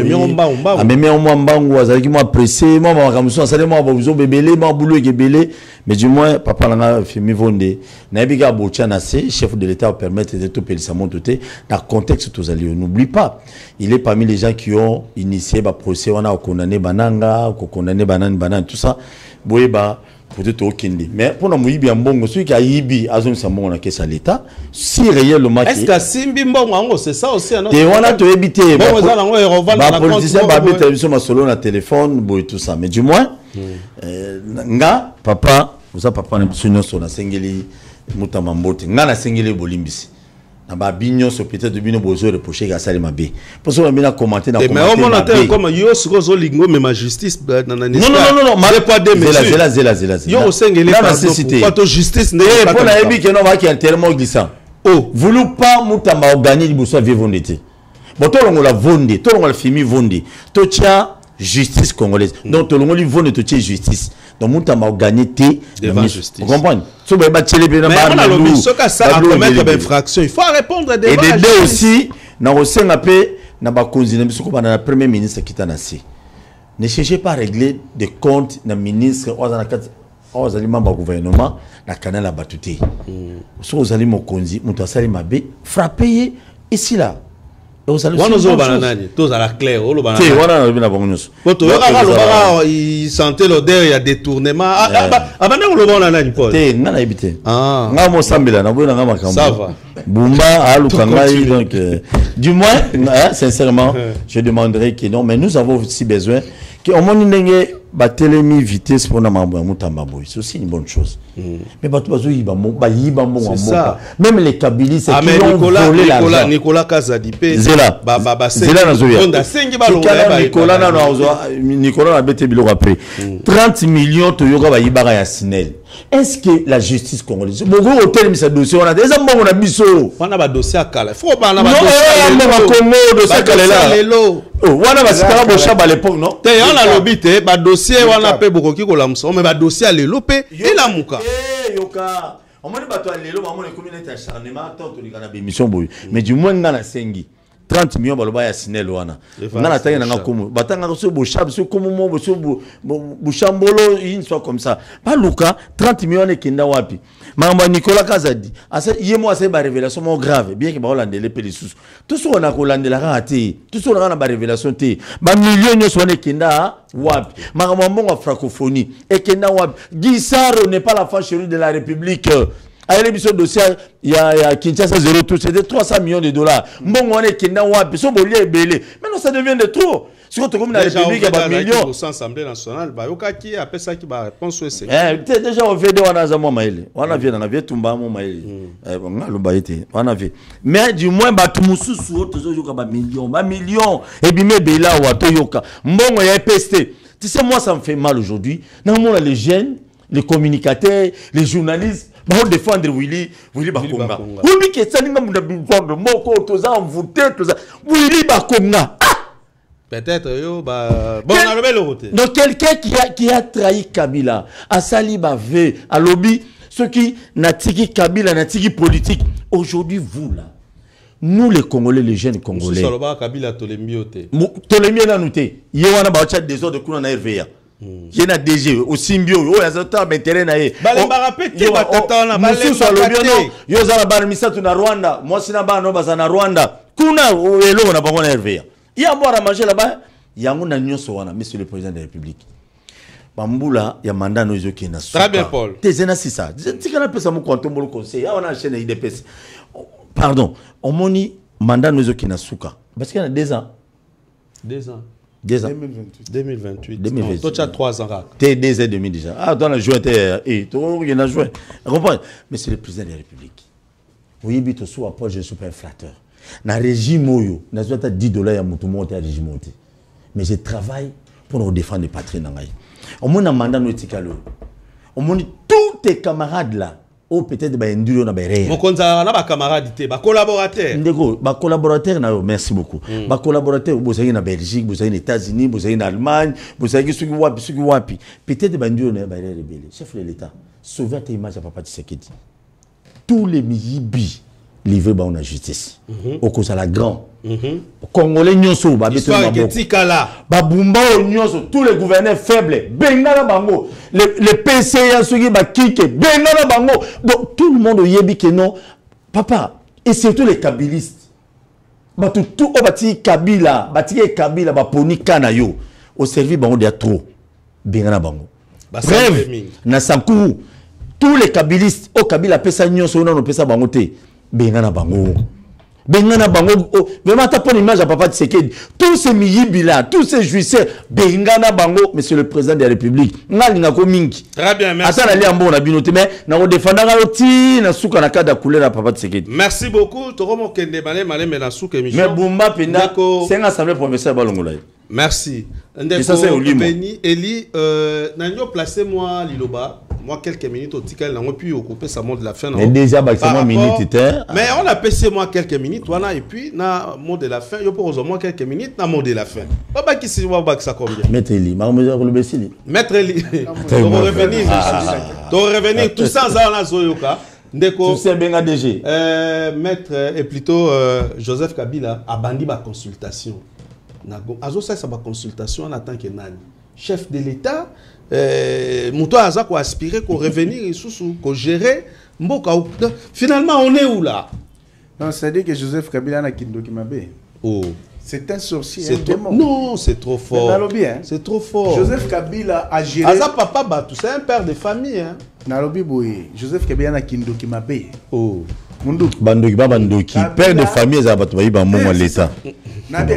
moi, pressé, moi, ma commission, ça, moi, vous bébélé, moi, boulot et bébélé. Mais du moins, papa, l'a fait mi vonde. Nabiga Bochanase, chef de l'État, permettre de tout payer sa monté. Dans le contexte, tous alliés. N'oublie pas, il est parmi les gens qui ont initié, procès, on a condamné Bananga, condamné Banane, tout ça. Bouéba. Peut-être aucun. Mais pour nous, il y a un bon celui qui a Ibi, a zone Samon na caisse à l'État. Si réellement, est-ce que Simbi Mbongo, c'est ça aussi un autre. Et on a tout évité. Bon, vous allez revendre la politicien va habiter télévision ma solo na téléphone, boy tout ça. Mais du moins, nga papa, vous avez papa na biso sur na sengeli Moutamba Mbote. Nga na sengeli bolimbisi. Na bignon so peut-être de bino bozo reprocher ga sali mabe. Pour ça on bien commenter dans commentaire. Mais on entend comme yo soko lingo mais ma justice na non, pas des mesures. Zela. Yo sengeli pas to justice ne pas. Pour la ebi que non va qui est tellement glissant. Oh, voulou pas Moutamba gagner liboso vivondité. Bon to longo la vonde, to longo la fimi vonde. To tia justice congolaise. Donc to longo li vonde to tia justice. Donc Moutamba gagner devant justice. Vous comprenez? Mais on a le ça à commettre des infractions. Il faut répondre des et des deux aussi, dans le Sénapé, dans la première ministre qui t'a naissé. Ne cherchez pas à régler des comptes dans le ministre, aux aliments du gouvernement, dans le canal à Batouté. Si vous allez frapper ici là. Tous à la claire, il sentait l'odeur, il y a détournement. Ça va. Donc, du moins, sincèrement, je demanderais que non, mais nous avons aussi besoin que batelemi vitesse pour na mambo ya mutamba boy, c'est aussi une bonne chose. Mais bato bazo yiba ça. Même les Kabylistes qui ont volé l'argent. Nicolas Kazadipe Zela na zoya. Nicolas na bete bilo après 30 millions to yoga ba yibara ya Sinel. Est-ce que la justice congolaise bongo hôtel mi sa dossier on a des mbongo na biso on a ba dossier akala faut ba na ba dossier akala là wana ba sikara bo chaba à l'époque non te on a lobby te ba dossier wana pe bokoki ko lamusa mais ba dossier à lelo pe et la muka yoka on m'a dit ba to lelo ba mo ne communauté acharnement tant to likana be mission boy mais du moins ngana sengi 30 millions baloba ya Sinel wana ngana tanga na ngakomo batanga so bo chab so komo mo so bo chambolo une soit comme ça pas Luka 30 millions ne kinda wapi mama Nicolas Kazadi asa yemo asa ba révélation mo grave bien que ba holandele pe les sous tout ce on a holandela raté tout ce on a ba révélation té ba millions ne so ne kinda wapi mama mbongo francophonie et kinda wapi Guissaro n'est pas la fan chérie de la République. À l'émission dossier, il y a Kinshasa 0 tout, c'était 300 millions de dollars. Bon, on est qui n'a pas besoin de belé. Maintenant, ça devient de trop. Si on te comme la République, il y a des millions. L'Assemblée nationale, bah, qui appelle ça qui va répondre sur ces. Déjà, on fait des on a maïl. On a vu, on a vu tout bas mon maïl. On a le baïté. On a vu. Mais du moins, bah, tout moussou sur toujours bah millions. Et bien, mais bela ou à Toyoka. Bon, il y a PST. Tu sais, moi, ça me fait mal aujourd'hui. Non, moi, les jeunes, les communicateurs, les journalistes. Pour défendre Willy Bakonga. Oui, que ça n'est pas de moko, tous en voûté, tous Willy Bakonga. Peut-être, bon, on a le bel donc, quelqu'un qui a trahi Kabila, à Sali Bavé, à Lobby, ceux qui n'a tiki Kabila, n'a tiki politique. Aujourd'hui, vous là, nous les Congolais, les jeunes Congolais. Kabila, Tolemiote. Tolemiote, n'a noté. Yewana Bacha, des ordres de Kuna na RVA. Il y a des DG au symbio oh ya zata intérêt na ye balé batata na balé yo za ba misatu na Rwanda moi sina ba no baza na Rwanda kuna elo na bango na RVA ya mbora manger là-bas yango na nyonso wana monsieur le président de la République bambula ya mandat no yoki na très bien Paul tezena sisa tikana pesa mo kontombo le conseil ya wana chaîne IDPS pardon on moni mandat no yoki na suka parce qu'il y a 2 ans 2028. Toi, tu as 3 ans. T'es 2 ans et demi déjà. Ah, dans la juin, t'es. Tu as joué. Comprends? Mais c'est le président de la République. Oui, mais tu sois pas, je suis pas un flatteur. Dans le régime, je suis à $10 à mon régime. Mais je travaille pour nous défendre les patriotes. On m'a demandé nous étiqueter. On m'a dit tous tes camarades là. Oh, peut-être bah enduro na beré. Mon konza na ba camarade té, ba collaborateur. Ndeko, ba collaborateur na merci beaucoup. Ba collaborateur vous savez na Belgique, vous savez aux États-Unis, vous savez en Allemagne, vous savez ce qui wapi. Peut-être bah enduro na beré rebelle. Chef de l'État, sauver ta image à Papa Tshisekedi. Tous les miyibi livrés par la justice. Au cause à la grand. Congolais nyonso ba beto na babumba nyonso tous les gouverneurs faibles bengana bango les PCA ceux qui ba kike bengana bango donc tout le monde yebi que non papa et surtout les kabylistes ba tout o bati Kabila ba poni kana yo au servi bango de trop bengana bango bref na Sankuru tous les kabylistes au Kabila pesa nyonso na no pesa bango te bengana bango Bengana bango, vraiment t'as pas l'image à Papa Tshisekedi. Tous ces miyibila, tous ces jouisseurs, Bengana bango, monsieur le président de la République. Très bien, merci. Attends, aller en bon, on a bien noté, mais on défendra l'outil, na souka na kada couleur à Papa Tshisekedi. Merci beaucoup. Toromo kende balé malé mais na souka émission. Mais Bumba Penda, c'est un assemblée professeur Balongolai. Merci. Ça c'est Béni, Eli, n'ayons placé moi Liloba. Moi, quelques minutes au ticket, on a pu occuper ça mot de la fin. Mais déjà, maximum minutes. Mais on a passé moi quelques minutes, et puis, na mot de la fin, il y a moi quelques minutes, na mot de la fin. Papa qui s'y voit ça combien? Maître Eli, Maître Eli, tu vas revenir, tout ça, on a Zoyoka. Tu sais bien DG. Maître, et plutôt Joseph Kabila, a bandi ma consultation. Azo ça ma consultation en tant que nani. Chef de l'État. Mouto Aza ko aspirer ko revenir sous ko gérer mboka. Finalement on est où là? Non, c'est-à-dire que Joseph Kabila n'a qu'une documenté. Oh, c'est un sorcier, c'est un démon. Non, c'est trop fort. C'est trop fort. Joseph Kabila a géré. Aza papa Batou, c'est un père de famille hein. Nalobi boye. Joseph Kabila n'a qu'une documenté. Oh. Bandoki Bandoki, père de famille Aza Batou ba mon l'État.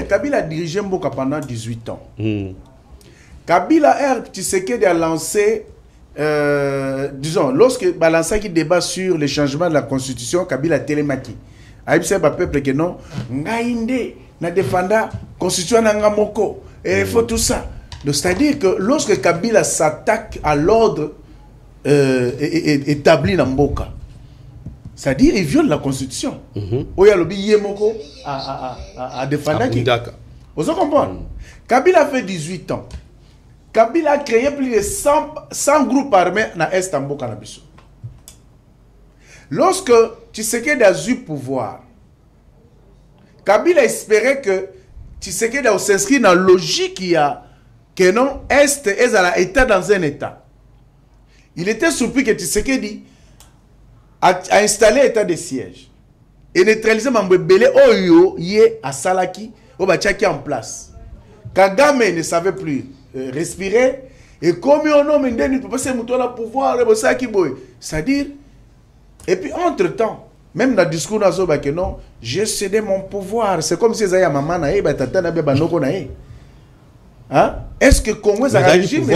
Kabila a dirigé mboka pendant 18 ans. Kabila Tshisekedi a lancé, disons, lorsque Balança qui débat sur le changement de la constitution, Kabila télémaki. Aïbse ba peuple que non, ngaïnde na défenda constitution nangamoko et il faut tout ça. Donc c'est-à-dire que lorsque Kabila s'attaque à l'ordre établi dans Mboka, c'est-à-dire il viole la constitution. Oya lobi yemoko à défendre qui. Vous comprenez? Kabila fait 18 ans. Kabila a créé plus de 100 groupes armés dans l'Est de Mboka. Lorsque Tshisekedi a eu pouvoir, Kabila espérait que Tshisekedi s'inscrit dans la logique qu'il y a, que non, Est est à l'état dans un état. Il était surpris que Tshisekedi a installé l'état de siège et neutralisé Mambébélé Oyo yé à Salaki, au Bachaki en place. Kagame ne savait plus respirer et comme on a un pouvoir, c'est-à-dire. Et puis, entre-temps, même dans le discours, non, j'ai cédé mon pouvoir. C'est comme si ils avaient maman, est-ce que Congo a régime?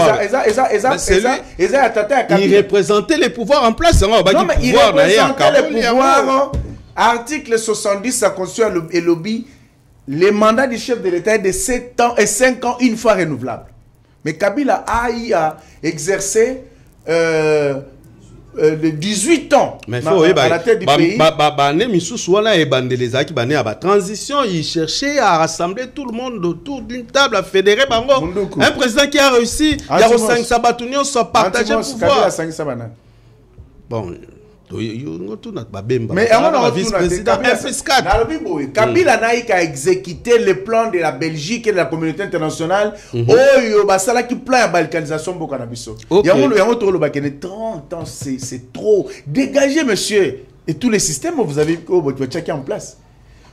Il représentait les pouvoirs en place. Non, mais il représentait les pouvoirs. Article 70 de la Constitution et lobby. Le mandat du chef de l'État est de 7 ans et 5 ans, une fois renouvelable. Mais Kabila a exercé de 18 ans mais à la tête du pays. Transition, il cherchait à rassembler tout le monde autour d'une table, à fédérer Bango. Un président qui a réussi, il y a 5 Sabatunions sont partagés le pouvoir. Bon. Mais on a vice-président Kabila n'a exécuté le plan de la Belgique et de la communauté internationale. Oyo basala qui plan la balkanisation bokanabiso. Il y a 30 ans, c'est trop. Dégagez, monsieur. Et tous les systèmes vous avez checké en place.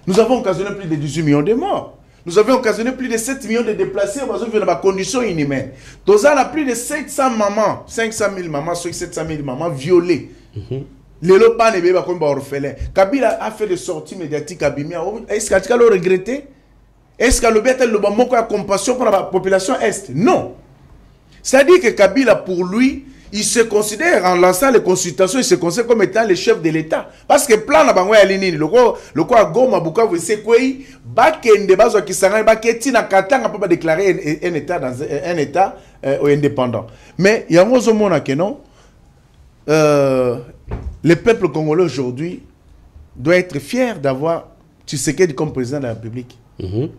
Nous avons occasionné plus de 18 millions de morts. Nous avons occasionné plus de 7 millions de déplacés dans des conditions inhumaines. Nous avons plus de 700 mamans, 500 000 mamans, 700 000 mamans violées. Les lopans ne sont pas orphelins. Kabila a fait des sorties médiatiques à Bimia. Est-ce qu'il a regretté? Est-ce qu'il a compassion pour la population Est? Non. C'est-à-dire que Kabila, pour lui, il se considère, en lançant les consultations, il se considère comme étant le chef de l'État. Parce que plan na bango ya linini, le quoi Goma Bukavu c'est quoi bakende bazo kisanga baketi na katanga pas déclarer un État dans un État indépendant. Mais il y a un autre monde que non. Le peuple congolais aujourd'hui doit être fier d'avoir Tshisekedi comme président de la République.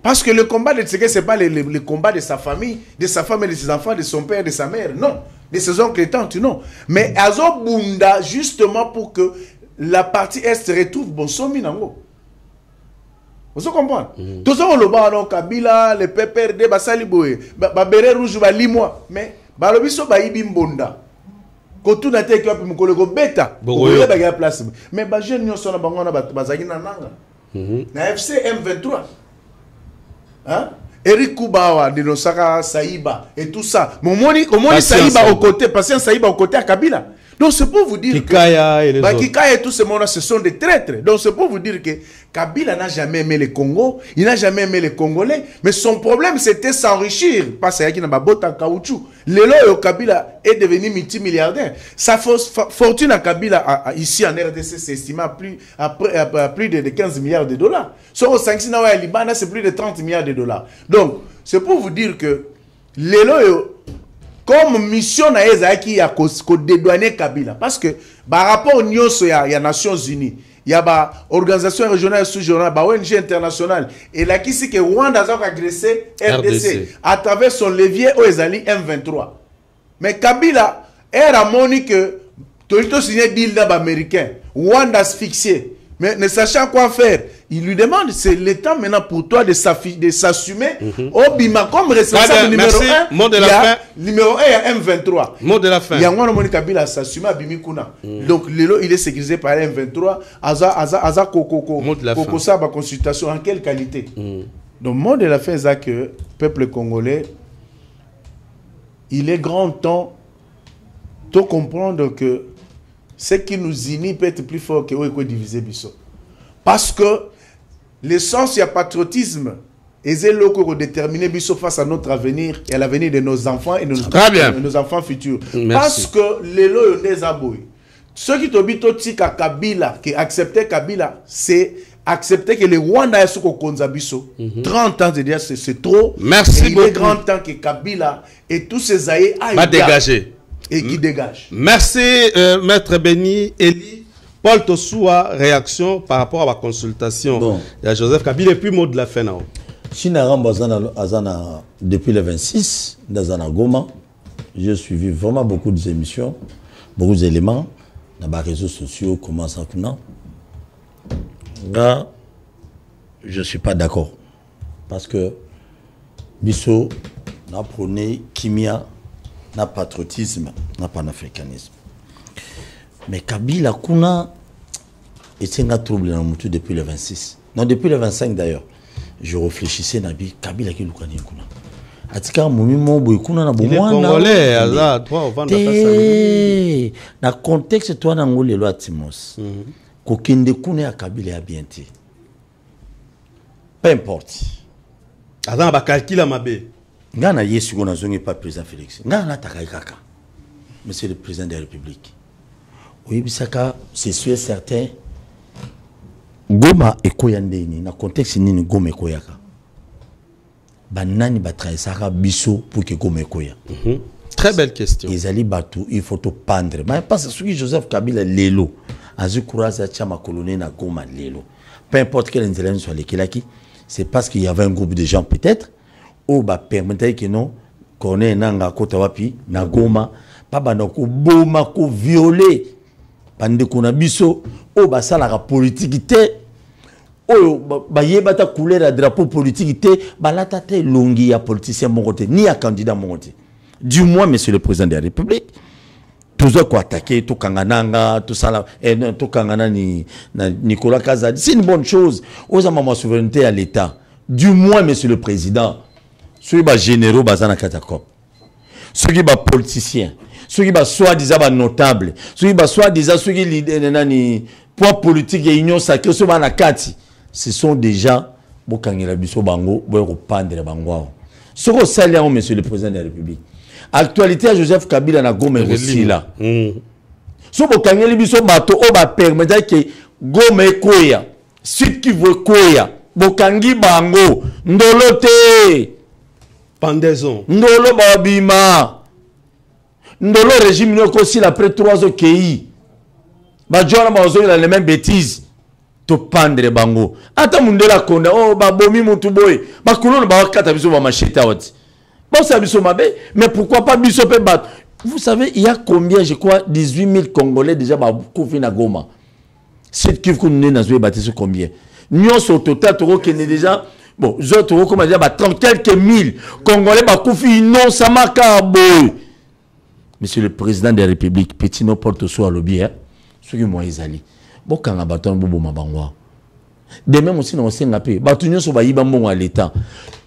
Parce que le combat de Tshisekedi, ce n'est pas le combat de sa famille, de sa femme et de ses enfants, de son père, de sa mère, non. De ses oncles et tantes, non. Mais Azo Bunda, justement pour que la partie Est retrouve bon somme nango. Vous comprenez? Tout ça, on le voit, Kabila, le PPRD, Basali Boye, Babere Rouge, Balimois, mais Balobiso Baïbi Mbonda. Kotu na te ki wapi mukolo ko beta boye ba ga place mais ba jeune nyonso na bango na bazaki na nanga na FC M23 hein Eric Kubawa de Nosaka Saïba et tout ça momoni Saïba au côté patient Saïba au côté à Kabila. Donc c'est pour vous dire Kikaya et les autres. Kikaya et tous ces monde ce sont des traîtres. Donc c'est pour vous dire que Kabila n'a jamais aimé le Congo, il n'a jamais aimé les Congolais, mais son problème c'était s'enrichir parce qu'il n'a pas bota caoutchouc. Lelo Kabila est devenu multimilliardaire. Sa fortune à Kabila ici en RDC c'est estimé à plus de 15 milliards de dollars. Sur au sanction au Liban c'est plus de 30 milliards de dollars. Donc c'est pour vous dire que Lelo comme mission na ezaki ya ko dédouaner Kabila parce que par rapport aux Nations Unies il y a ba organisation régionale sous-régionale ba ONG internationale et là qui c'est que Rwanda a agressé RDC à travers son levier au ezali M23 mais Kabila era moni que tout signé deal d'américain Rwanda asphyxié mais ne sachant quoi faire il lui demande c'est le temps maintenant pour toi de s'assumer au Bima comme responsable numéro 1 mot de la fin numéro 1 à M23 mot de la fin il y a un Moni Kabila s'assumer à Bimikuna donc il est sécurisé par M23 Aza Koko ça ba consultation en quelle qualité donc mot de la fin c'est que peuple congolais il est grand temps de comprendre que ce qui nous unit peut être plus fort que ce qui divise Bisso. Parce que l'essence du patriotisme et c'est là qu'on déterminer biso face à notre avenir et à l'avenir de nos enfants et nos enfants futurs. Merci. Parce que les lois des abois, ceux qui t'habitent aussi à Kabila, qui acceptaient Kabila, c'est accepter que les Rwanda est sous Konzabiso. 30 ans, c'est trop. Merci beaucoup. Il est grand temps que Kabila et tous ces aïeux va dégager. Et qui dégage. Merci, Maître Béni. Eli, Paul Tosoua, réaction par rapport à la consultation. Bon. Il y a Joseph Kabila et puis mot de la fin. Non? Depuis le 26, dans Goma, j'ai suivi vraiment beaucoup d'émissions, beaucoup d'éléments dans les réseaux sociaux, comment ça maintenant. Là, je ne suis pas d'accord. Parce que Bisso n'a prôné Kimia, n'a patriotisme, n'a panafricanisme. Mais Kabila Kuna était un trouble dans le depuis le 26. Non, depuis le 25 d'ailleurs. Je réfléchissais à Kabila qui Kuna. Atika Moumimo Boukuna na Boumwana. Il est congolais, Azar, toi, au ventre de dans le contexte, toi, dans le loi Timos. Kokende Kuna ya Kabila ya bien té. Peu importe. Azar, ba calcul à ma bé. Ngana yesu gona zongi pas président Félix. Ngana takaikaka. Monsieur le président de la République. Oui, bisaka, c'est sûr et certain. Goma ekoyandeni na contexte nini Goma ekoyaka. Banani batraisaka biso pour que Goma ekoya. Très belle question. Ezali batu, il faut te pendre. Mais parce que ce qui Joseph Kabila lelo, azu courage à chama colonie na Goma lelo. Peu importe quelle intelligence soit lesquels, c'est parce qu'il y avait un groupe de gens peut-être ou ba permettre que non qu'on ait nanga kota wapi na Goma pas banako boma ko violer bande kona biso o ba sala la politique té o ba yebata couleur la drapeau politique té ba la tata longi ya politicien mon côté ni ya candidat mon côté. Du moins monsieur le président de la République toujours quoi attaquer tout kangananga tout ça là tout kangana ni Nicolas Kazadi c'est une bonne chose aux amants souveraineté à l'état. Du moins monsieur le président ceux qui sont généraux dans la catacombe, ceux qui sont politiciens, ceux qui sont soi-disant notables, ceux qui sont soi-disant ceux qui sont poids politique et union sacrée, ceux qui sont kati, ce sont déjà bokangela biso bango, boyko pandre bango. Ce que ça là, monsieur le président de la République. Actualité à Joseph Kabila na Goma aussi là. So bokangela biso bato o ba permettre que Goma koya, sud qui veut koya, bokangi bango, ndolote. Pendaison. Ndolo babima. Ndolo régime ne aussi après 3 ans qui. Bajona bazo il a les mêmes bêtises. To pendre bango. Ata mundela konda oh babomi mutu boy. Bakulo ba kata biso ba macheta wati. Bon ça biso mabe mais pourquoi pas biso pe bat. Vous savez il y a combien je crois 18 000 Congolais déjà ba koufi na Goma. C'est qui vous nous nazo bâti combien. Nous au total toro qui est déjà bon, je comment dire, 30 quelques mille Congolais, Bakoufi, non, ça m'a boy. Monsieur le président de la République, petit no porte soit le bien, ce qui moi Isali. Bon, quand on a bâton, bobo mabangwa. De même aussi, on s'est ngapé. Bâtonnier sur Baïba Mbongo à l'État.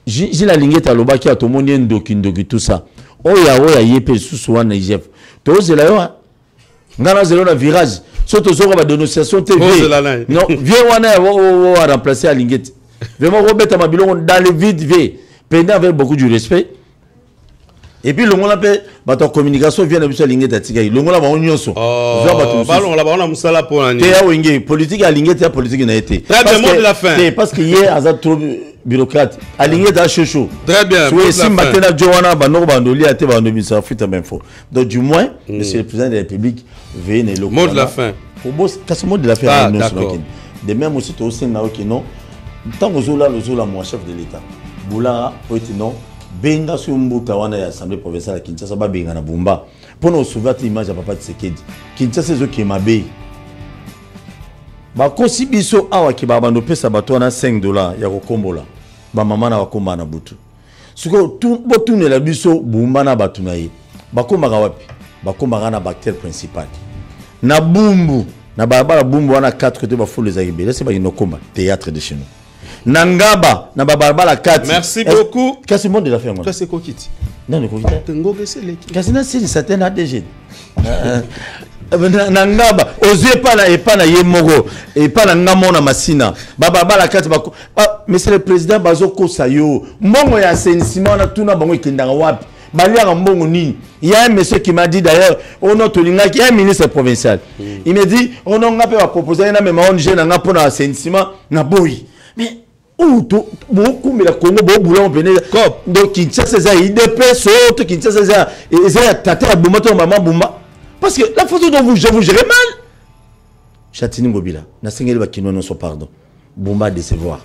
J'ai la ligne à l'Obaki à tout le monde, ndoki tout ça. Oya, yépé, sous-souan, Nigef. Toi, c'est là, ngana zéro na virage. Surtout, sur la dénonciation TV. Non, viens, on a remplacé à Linguette. Vraiment remettre ma bilan dans le vide, pendant avec beaucoup de respect. Et puis le monde appelle ta communication vient de ligne d'Atiga. Le monde a on nyonso. Ballon là-bas on a musala pour l'année. Politique à ligne politique n'a été. Très bien, mot de la fin. Parce que hier à trop bureaucrate. À ligne à chaud. Très bien. Oui, si maintenant Joanna Banor Bandoli a été bandoli ça fait même faux. Donc du moins monsieur le président de la République venez le mot de la fin. Pour boss qu'est-ce mot de la fin de même aussi tu aussi na OK non. Tant que Zola mon chef de l'État. Boula non benga sur mbuta wana ya assemblée provinciale à Kinshasa ba benga na Bumba pour nous sauver l'image à papa Tshisekedi. Kinshasa zo ki mabe. Ba kosi biso awa ki baba no pesa bato na $5 ya kokombola. Ba mama na bakomba na butu. Suko tout botu ne la biso Bumba na batu na ye. Bakomba wapi? Bakomba na bactère principal. Na Bumbu na baba Bumbu wana 4 côtés ba fou les agibé. Là c'est ba inokoma théâtre de chez nous. Nangaba na babarbala 4. Merci beaucoup. Qu'est-ce que le monde de la ferme? Qu'est-ce que Kokiti? Non, le Kokiti. Tengo que c'est l'équipe. Qu'est-ce que c'est certaines ADG? nangaba ozie pas na yemoro et pas na ngamona masina baba la carte bako monsieur le président bazoko sayo mbongo ya assainissement na tuna bango ikendanga wapi baliaka mbongo nini. Il y a un monsieur qui m'a dit d'ailleurs on il y a un ministre provincial il me dit on a pas proposé na même ONG na pour na assainissement na boyi mais où beaucoup mais la Congo boulon venir donc Kinshasa ça IDP saute Kinshasa ça et ça tata bomba maman bomba. Parce que la façon dont vous gérez mal. Chatini Ngobila, na singeli bakino non so pardon. Bomba décevoir.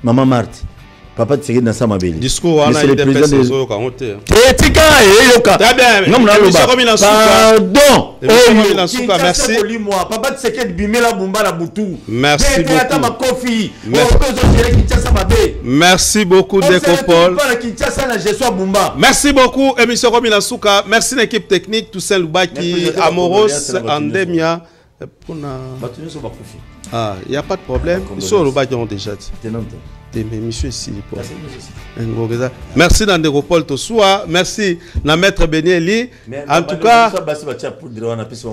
Maman Marthe, papa tseke dans sa mabeli. Discours on a été fait sur au Karote. Tetika e yoka. Très bien. Non na loba. Pardon. Oh merci. Papa tseke bimela bomba la butu. Merci beaucoup Décopole. Merci beaucoup émission Komina Souka. Merci l'équipe technique Toussaint Loubaki, Amoros, Andemia. Ah, il n'y a pas de problème. Ils sont Loubaki ont déjà dit. Mais monsieur ici. Merci dans Décopole Tosoua. Merci na maître Benieli. En tout cas,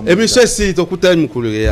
émission ici, tu écoutes un moukoulé.